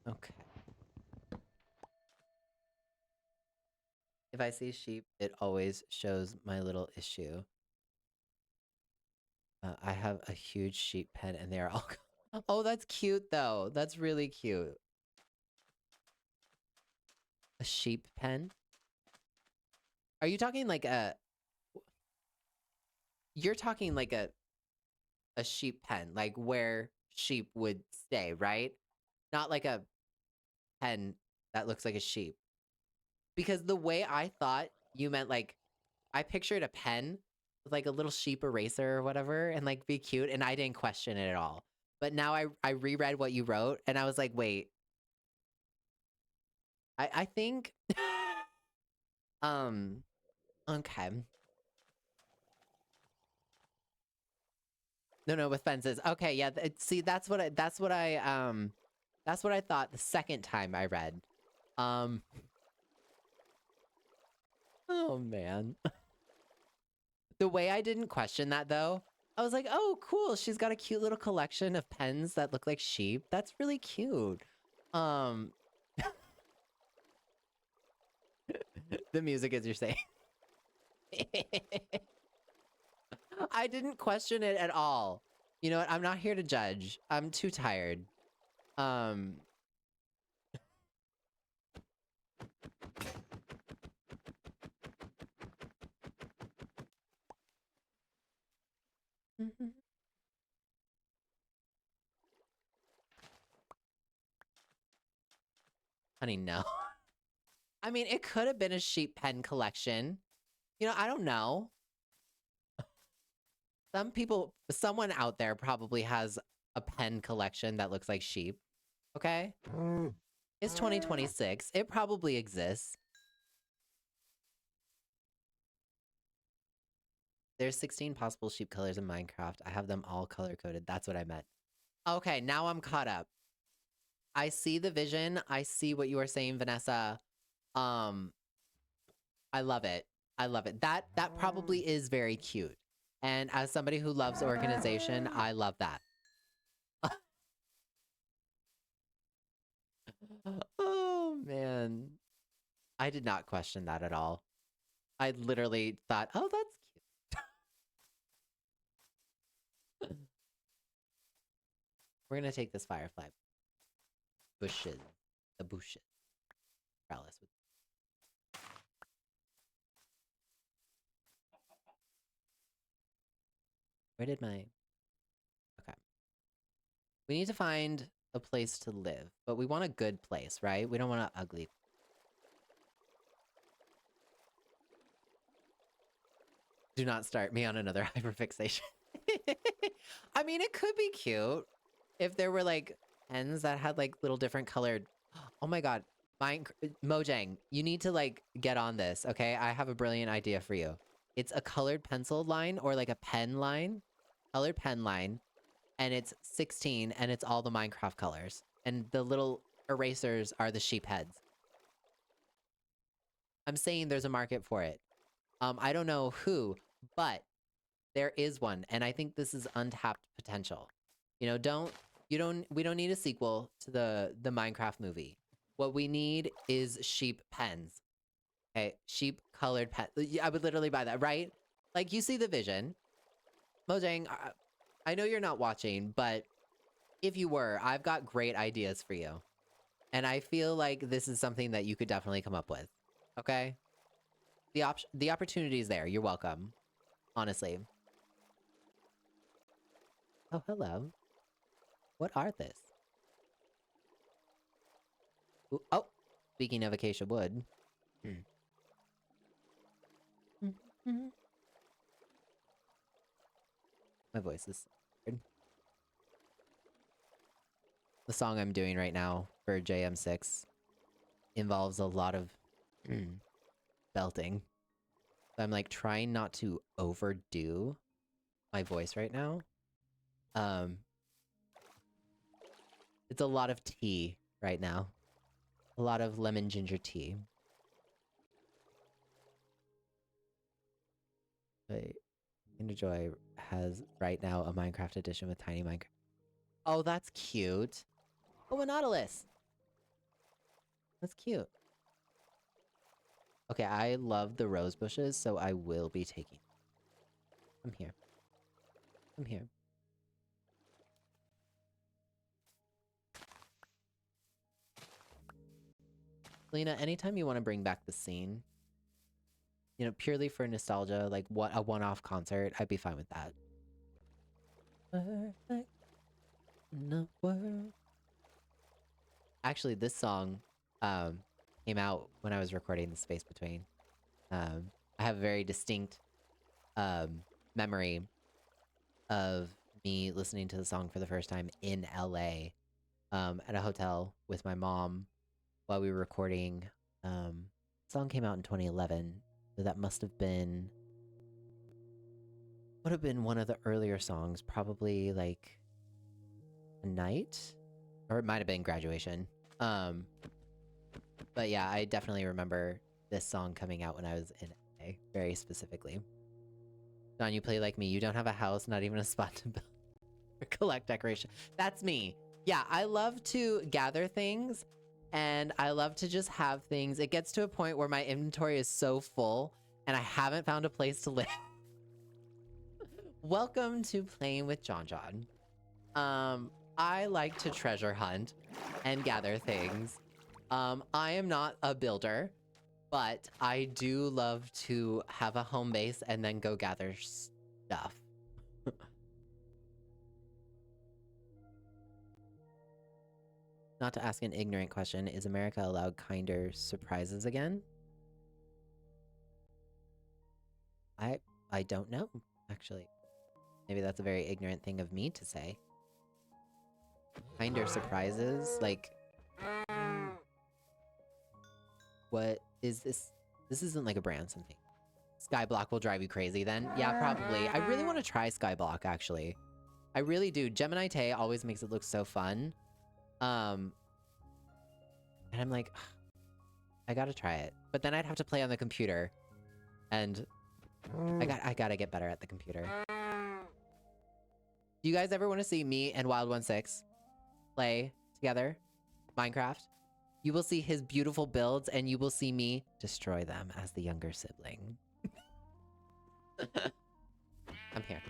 Okay. If I see sheep, it always shows my little issue. I have a huge sheep pen and they're all... Oh, that's cute though. That's really cute. A sheep pen? Are you talking like a... You're talking like a sheep pen, like where sheep would stay, right? Not like a pen that looks like a sheep. Because the way I thought you meant like, I pictured a pen with like a little sheep eraser or whatever and like be cute, and I didn't question it at all. But now I reread what you wrote and I was like, wait, I think um okay. No, with fences. Okay, yeah, see that's what I thought the second time I read. Um oh man. The way I didn't question that though, I was like, "Oh, cool. She's got a cute little collection of pens that look like sheep. That's really cute." Um the music as you're saying. I didn't question it at all. You know what? I'm not here to judge. I'm too tired. Um Honey, no. I mean, it could have been a sheep pen collection. You know, I don't know. Someone out there probably has a pen collection that looks like sheep. Okay? It's 2026. It probably exists. There's 16 possible sheep colors in Minecraft. I have them all color coded. That's what I meant. Okay, now I'm caught up. I see the vision. I see what you are saying, Vanessa. Um, I love it. I love it. That probably is very cute. And as somebody who loves organization, I love that. Oh man. I did not question that at all. I literally thought, "Oh, that's cute." We're gonna take this firefly bushes, the bushes, trellis. Where did my... Okay. We need to find a place to live, but we want a good place, right? We don't want an ugly... Do not start me on another hyperfixation. I mean, it could be cute if there were like pens that had like little different colored... Oh my god. Mojang, you need to like get on this, okay? I have a brilliant idea for you. It's a colored pencil line or like a pen line, colored pen line, and it's 16 and it's all the Minecraft colors. And the little erasers are the sheep heads. I'm saying there's a market for it. I don't know who, but there is one, and I think this is untapped potential. You know, we don't need a sequel to the Minecraft movie. What we need is sheep pens. Okay, sheep colored pen. I would literally buy that, right? Like you see the vision. Mojang, I know you're not watching, but if you were, I've got great ideas for you. And I feel like this is something that you could definitely come up with. Okay? The opportunity is there. You're welcome. Honestly. Oh, hello. What are this? Ooh, oh, speaking of acacia wood. My voice is weird. The song I'm doing right now for JM6 involves a lot of belting. So I'm like trying not to overdo my voice right now. It's a lot of tea right now. A lot of lemon ginger tea. But Kinder Joy has right now a Minecraft edition with tiny Minecraft. Oh, that's cute. Oh, a Nautilus. That's cute. Okay, I love the rose bushes, so I will be taking them. I'm here. Come here. Lena, anytime you want to bring back the scene, you know, purely for nostalgia, like what a one-off concert, I'd be fine with that. Perfect in the world. Actually, this song came out when I was recording The Space Between. I have a very distinct memory of me listening to the song for the first time in LA at a hotel with my mom while we were recording. The song came out in 2011, so that must have been would have been one of the earlier songs, probably like a night, or it might have been graduation. But yeah, I definitely remember this song coming out when I was in LA, very specifically. John, you play like me. You don't have a house, not even a spot to build or collect decoration. That's me. Yeah, I love to gather things, and I love to just have things. It gets to a point where my inventory is so full, and I haven't found a place to live. Welcome to Playing with John John. I like to treasure hunt and gather things. I am not a builder, but I do love to have a home base and then go gather stuff. Not to ask an ignorant question, is America allowed kinder surprises again? I don't know, actually. Maybe that's a very ignorant thing of me to say. Kinder surprises? Like, what is this? This isn't like a brand something. Skyblock will drive you crazy then? Yeah, probably. I really want to try Skyblock, actually. I really do. Gemini Tay always makes it look so fun. And I'm like, ugh, I gotta try it. But then I'd have to play on the computer. And I gotta get better at the computer. Do you guys ever want to see me and Wild16 play together? Minecraft? You will see his beautiful builds, and you will see me destroy them as the younger sibling. I'm here.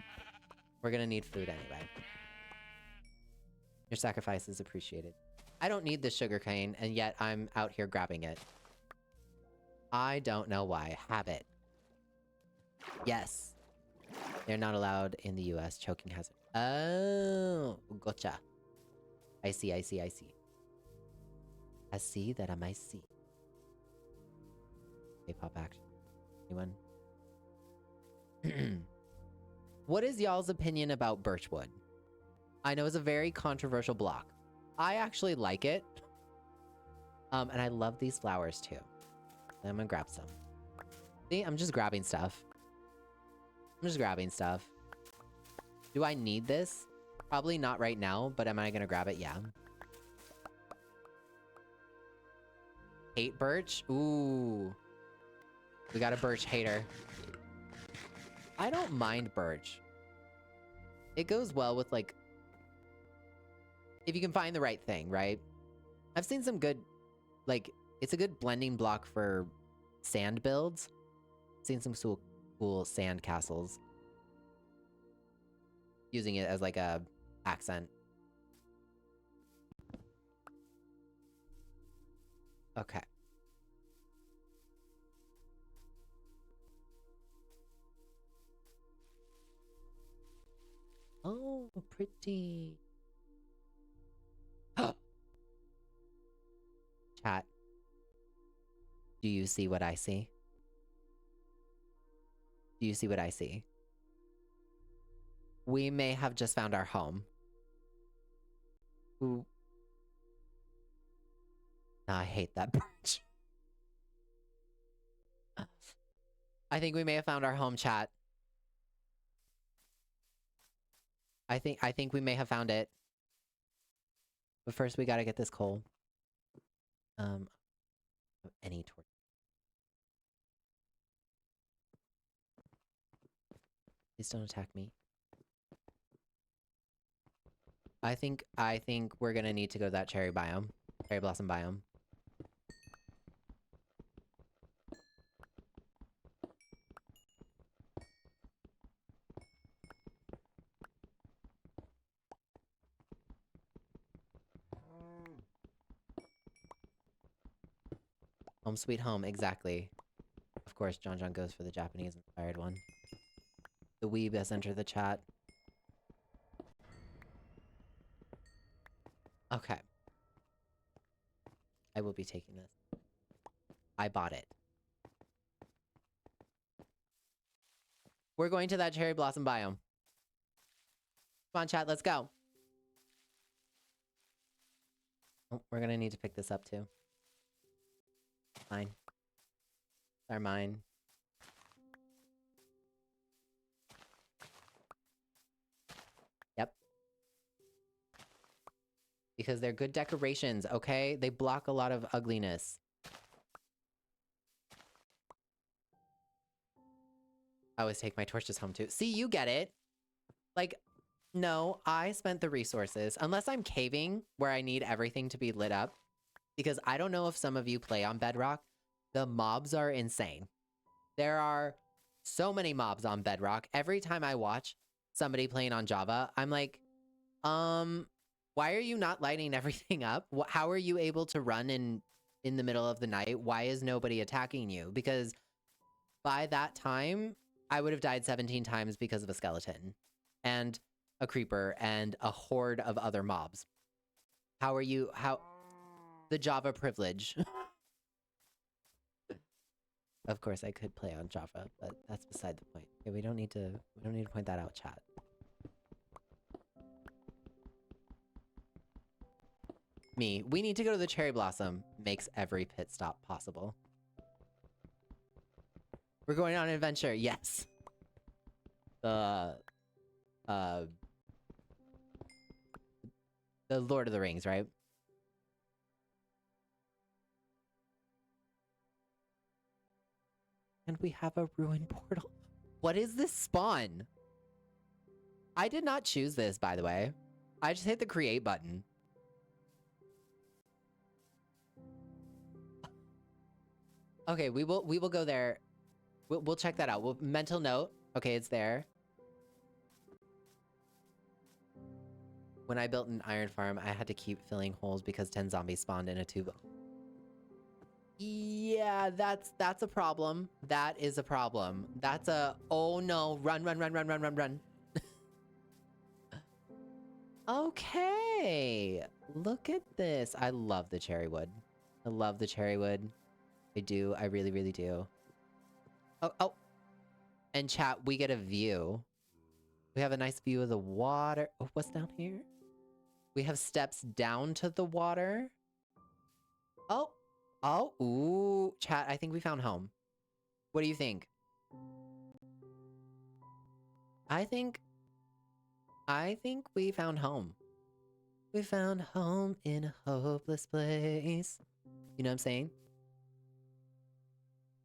We're gonna need food anyway. Your sacrifice is appreciated. I don't need this sugarcane, and yet I'm out here grabbing it. I don't know why. Habit. Yes. They're not allowed in the US. Choking hazard. Oh, gotcha. I see, I see, I see. I see that I might see. K-pop action. Anyone? What is y'all's opinion about Birchwood? I know it's a very controversial block. I actually like it. And I love these flowers too. I'm gonna grab some. See, I'm just grabbing stuff. I'm just grabbing stuff. Do I need this? Probably not right now, but am I gonna grab it? Yeah. Hate birch? Ooh. We got a birch hater. I don't mind birch. It goes well with, like, if you can find the right thing, right? I've seen some good, like, it's a good blending block for sand builds. Seen some cool sand castles. Using it as, like, a accent. Okay. Oh, pretty. Chat. Do you see what I see? Do you see what I see? We may have just found our home. Ooh. I hate that birch. I think we may have found our home, chat. I think we may have found it. But first we gotta get this coal. Any torch. Please don't attack me. I think we're gonna need to go to that cherry biome. Cherry blossom biome. Home sweet home, exactly. Of course, John John goes for the Japanese-inspired one. The weeb has entered the chat. Okay. I will be taking this. I bought it. We're going to that cherry blossom biome. Come on, chat, let's go. Oh, we're gonna need to pick this up, too. Mine. They're mine. Yep. Because they're good decorations, okay? They block a lot of ugliness. I always take my torches home, too. See, you get it. Like, no, I spent the resources. Unless I'm caving, where I need everything to be lit up. Because I don't know if some of you play on Bedrock. The mobs are insane. There are so many mobs on Bedrock. Every time I watch somebody playing on Java, I'm like, why are you not lighting everything up? How are you able to run in the middle of the night? Why is nobody attacking you? Because by that time, I would have died 17 times because of a skeleton and a creeper and a horde of other mobs. The Java privilege. Of course, I could play on Java, but that's beside the point. Okay, we don't need to point that out, chat. We need to go to the cherry blossom. Makes every pit stop possible. We're going on an adventure, yes. The Lord of the Rings, right? And we have a ruined portal. What is this spawn? I did not choose this, by the way. I just hit the create button. Okay, we will go there. We'll check that out. Mental note. Okay, it's there. When I built an iron farm, I had to keep filling holes because 10 zombies spawned in a tube. Yeah, that's a problem. That is a problem. That's a oh no, run. Okay. Look at this. I love the cherry wood. I love the cherry wood. I do. I really, really do. Oh. And chat, we get a view. We have a nice view of the water. Oh, what's down here? We have steps down to the water. Oh, ooh. Chat, I think we found home. What do you think? I think we found home. We found home in a hopeless place. You know what I'm saying?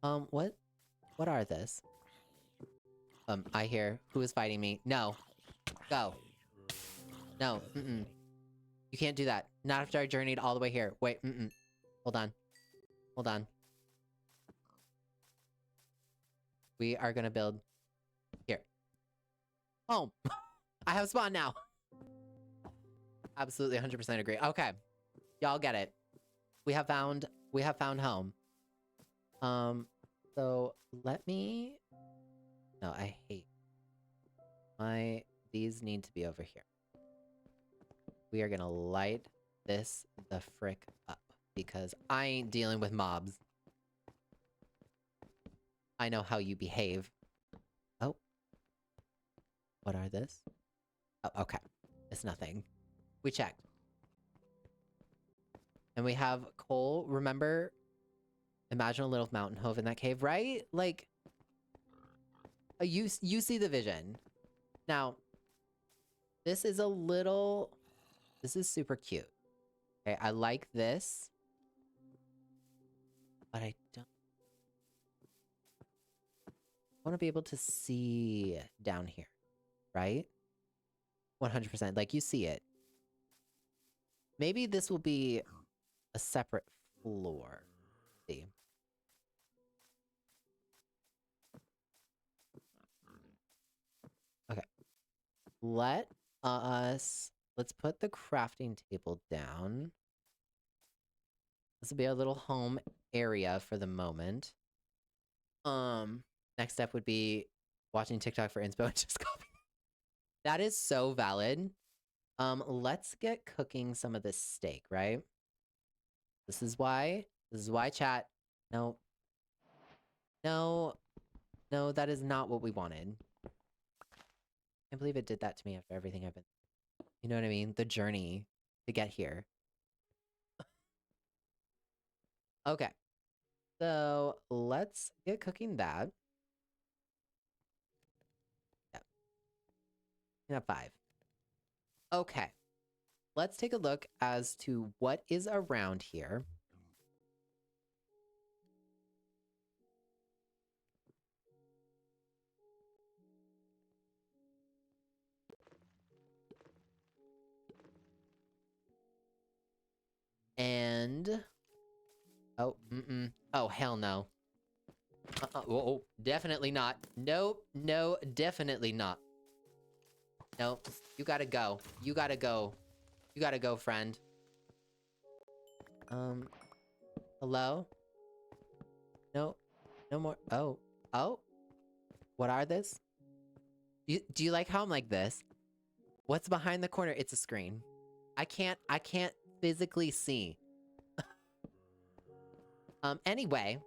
What are this? I hear. Who is fighting me? No. Go. No. You can't do that. Not after I journeyed all the way here. Wait, Hold on. We are gonna build... Here. Home! I have spawn now! Absolutely 100% agree. Okay. Y'all get it. We have found home. So let me... No, I hate... These need to be over here. We are gonna light this the frick up. Because I ain't dealing with mobs. I know how you behave. Oh. What are this? Oh, okay. It's nothing. We checked. And we have coal. Remember? Imagine a little mountain hove in that cave, right? Like... You see the vision. Now, this is a little... This is super cute. Okay, I like this. But I don't... I want to be able to see down here. Right? 100%. Like, you see it. Maybe this will be a separate floor. Let's see. Okay. Let's put the crafting table down. This will be our little home area for the moment. Next step would be watching TikTok for inspo and just copy. That is so valid. Let's get cooking some of this steak, right? This is why, chat. No. No. No, that is not what we wanted. I can't believe it did that to me after everything I've been... You know what I mean? The journey to get here. Okay. So, let's get cooking that. Yeah. 5. Okay. Let's take a look as to what is around here. And... Oh, oh, hell no. Whoa, definitely not. Nope, no, definitely not. Nope, you gotta go. You gotta go. You gotta go, friend. Hello? No, no more. Oh, oh? What are this? Do you like how I'm like this? What's behind the corner? It's a screen. I can't physically see. Anyway.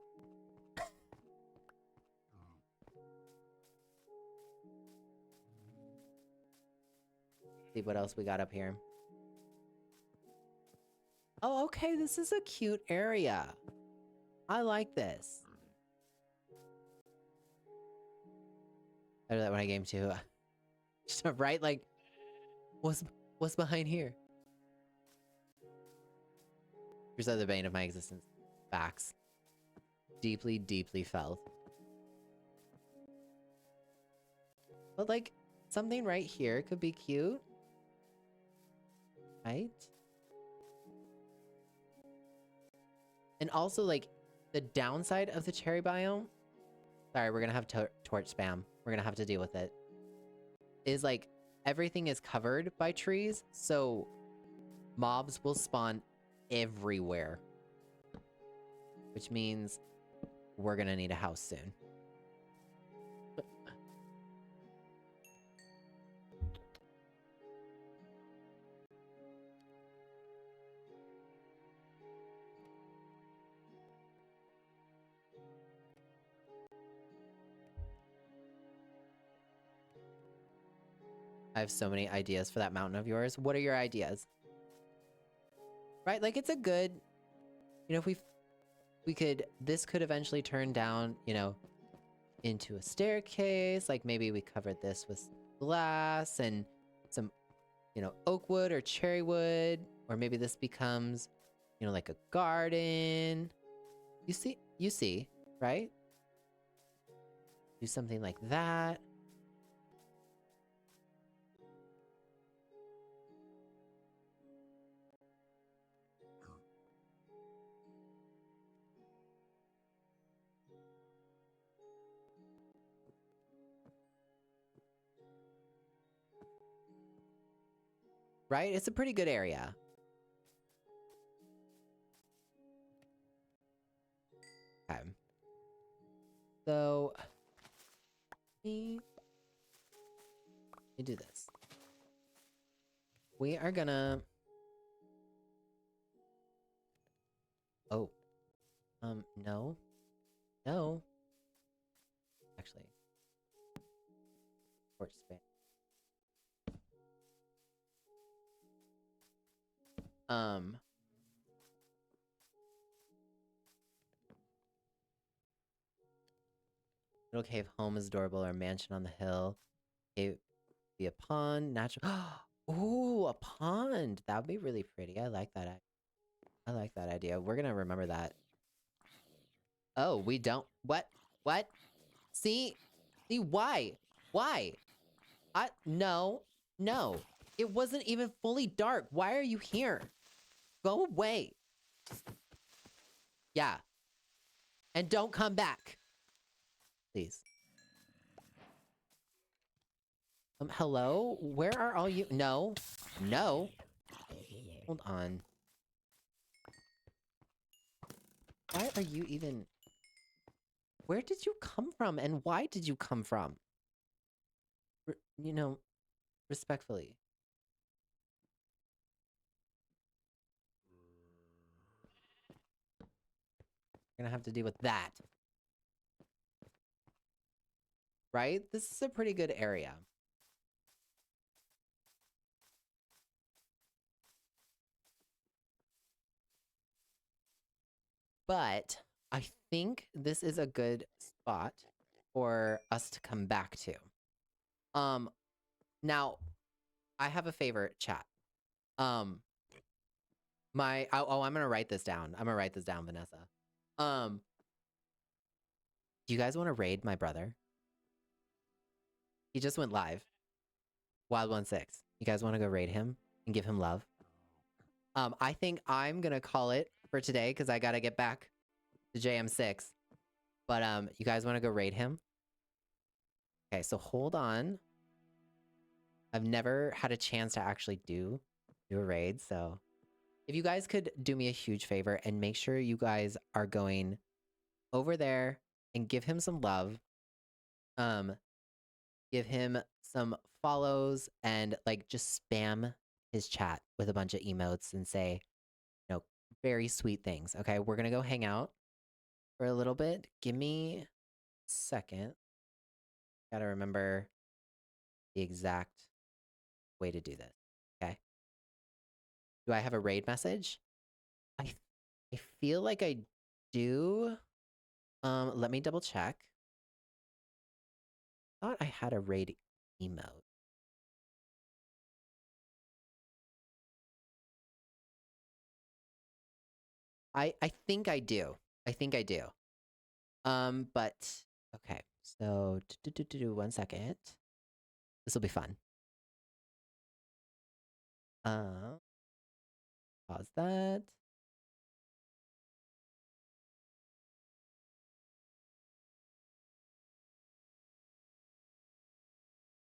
See what else we got up here. Oh, okay, this is a cute area. I like this. I do that when I game too. Right? Like, what's behind here? Here's the bane of my existence. Facts. Deeply, deeply felt. But like, something right here could be cute. Right? And also, like, the downside of the cherry biome... Sorry, we're gonna have torch spam. We're gonna have to deal with it. Is, like, everything is covered by trees, so... mobs will spawn everywhere. Which means... we're gonna need a house soon. I have so many ideas for that mountain of yours. What are your ideas? Right? Like, it's a good... You know, if we could... This could eventually turn down, you know, into a staircase. Like, maybe we covered this with glass and some, you know, oak wood or cherry wood. Or maybe this becomes, you know, like a garden. You see, right? Do something like that. Right? It's a pretty good area. Okay. So... let me do this. We are gonna... Oh. No. No. Actually. Torch span. Little cave home is adorable, or mansion on the hill. Cave be a pond, natural... Ooh, a pond! That would be really pretty. I like that. I like that idea. We're gonna remember that. Oh, we don't... What? What? See? See, why? Why? No. No. It wasn't even fully dark. Why are you here? Go away. Yeah. And don't come back. Please. Hello? Where are all you? No. No. Hold on. Why are you even... Where did you come from and why did you come from? You know, respectfully. You're gonna have to deal with that. Right? This is a pretty good area. But I think this is a good spot for us to come back to. Now, I have a favorite chat. I'm gonna write this down. I'm gonna write this down, Vanessa. Do you guys want to raid my brother? He just went live. Wild16. You guys want to go raid him and give him love? I think I'm gonna call it for today because I gotta get back to JM6. But you guys want to go raid him? Okay, so hold on. I've never had a chance to actually do a raid, so if you guys could do me a huge favor and make sure you guys are going over there and give him some love. Give him some follows and like just spam his chat with a bunch of emotes and say, you know, very sweet things. Okay, we're gonna go hang out for a little bit. Give me a second. Gotta remember the exact way to do this. Okay. Do I have a raid message? I feel like I do. Let me double check. Thought I had a raid emote. I think I do. I think I do. But okay. So 1 second. This will be fun. Pause that.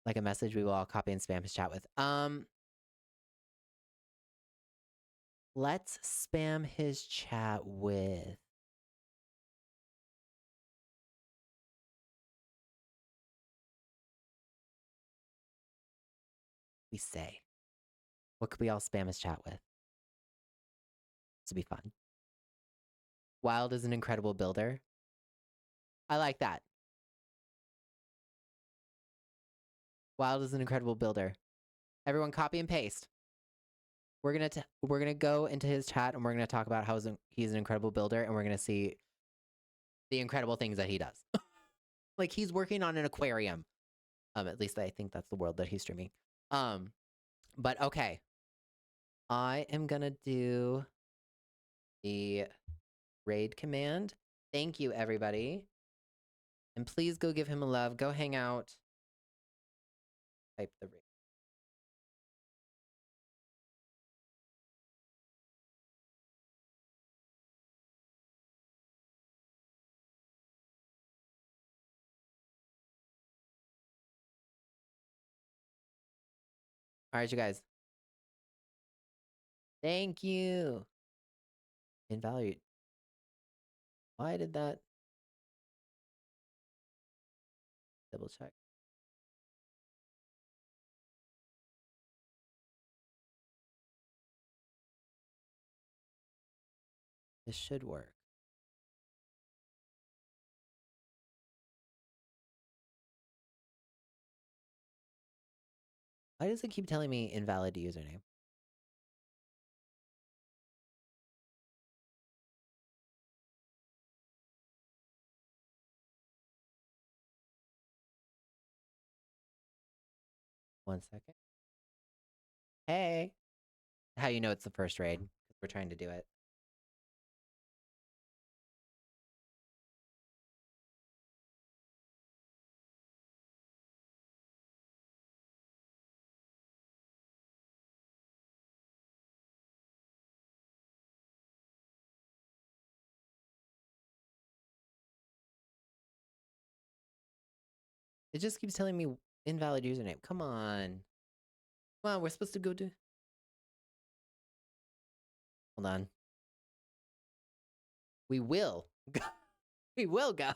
Like a message we will all copy and spam his chat with. Let's spam his chat with we say. What could we all spam his chat with? This would be fun. Wild is an incredible builder. I like that. Wild is an incredible builder. Everyone copy and paste. We're gonna go into his chat and we're gonna talk about how he's an incredible builder and we're gonna see the incredible things that he does. Like he's working on an aquarium. At least I think that's the world that he's streaming. But okay. I am gonna do the raid command. Thank you, everybody. And please go give him a love. Go hang out. Type the raid. All right, you guys. Thank you. Invalid. Why did that? Double check. This should work. Why does it keep telling me invalid username? One second. Hey. How you know it's the first raid? Because we're trying to do it. It just keeps telling me invalid username. Come on. Come on, we're supposed to go to... Hold on. We will. We will go.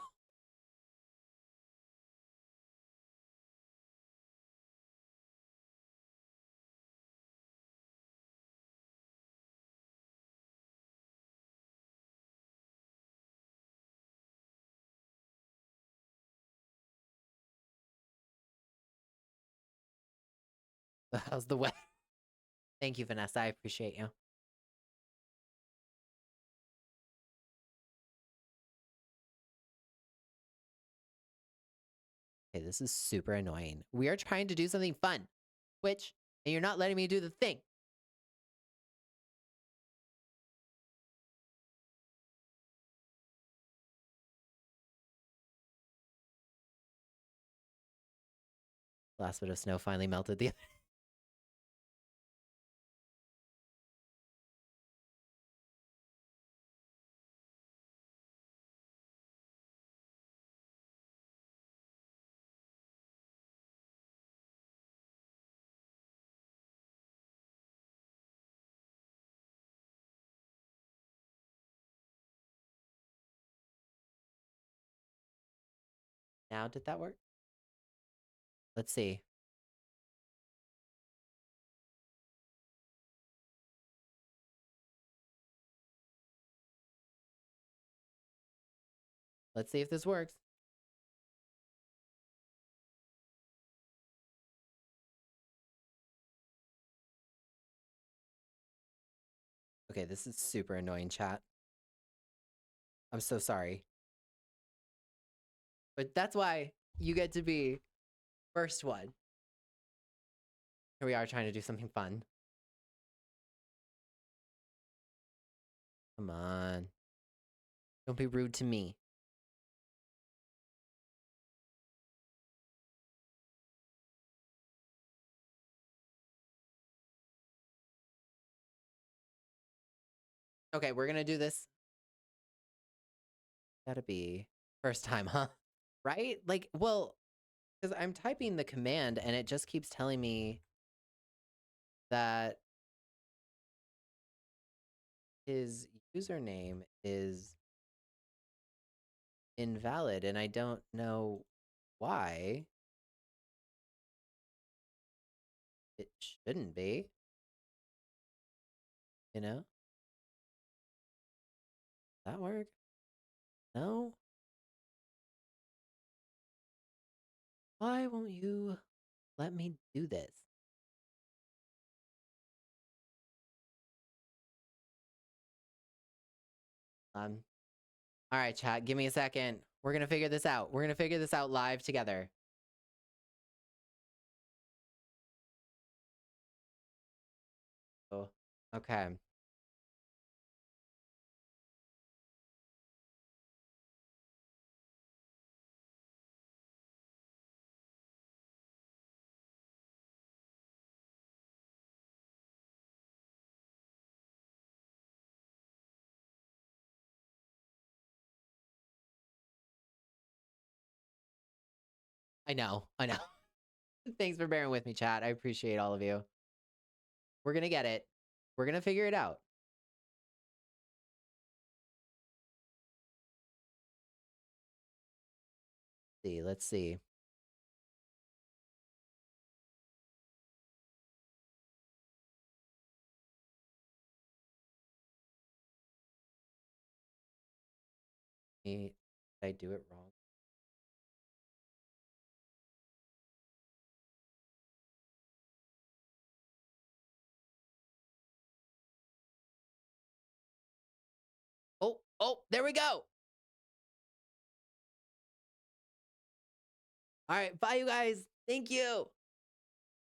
How's the weather? Thank you, Vanessa. I appreciate you. Okay, this is super annoying. We are trying to do something fun, Twitch, and you're not letting me do the thing. Last bit of snow finally melted the Now, did that work? Let's see. Let's see if this works. Okay, this is super annoying, chat. I'm so sorry. But that's why you get to be first one. Here we are trying to do something fun. Come on. Don't be rude to me. Okay, we're gonna do this. Gotta be first time, huh? Right? Like, well, because I'm typing the command and it just keeps telling me that his username is invalid and I don't know why. It shouldn't be. You know? That work? No? Why won't you let me do this? All right, chat, give me a second. We're gonna figure this out. We're gonna figure this out live together. Oh, okay. I know, I know. Thanks for bearing with me, chat. I appreciate all of you. We're gonna get it. We're gonna figure it out. See, let's see. Did I do it wrong? Oh, there we go. All right, bye, you guys. Thank you.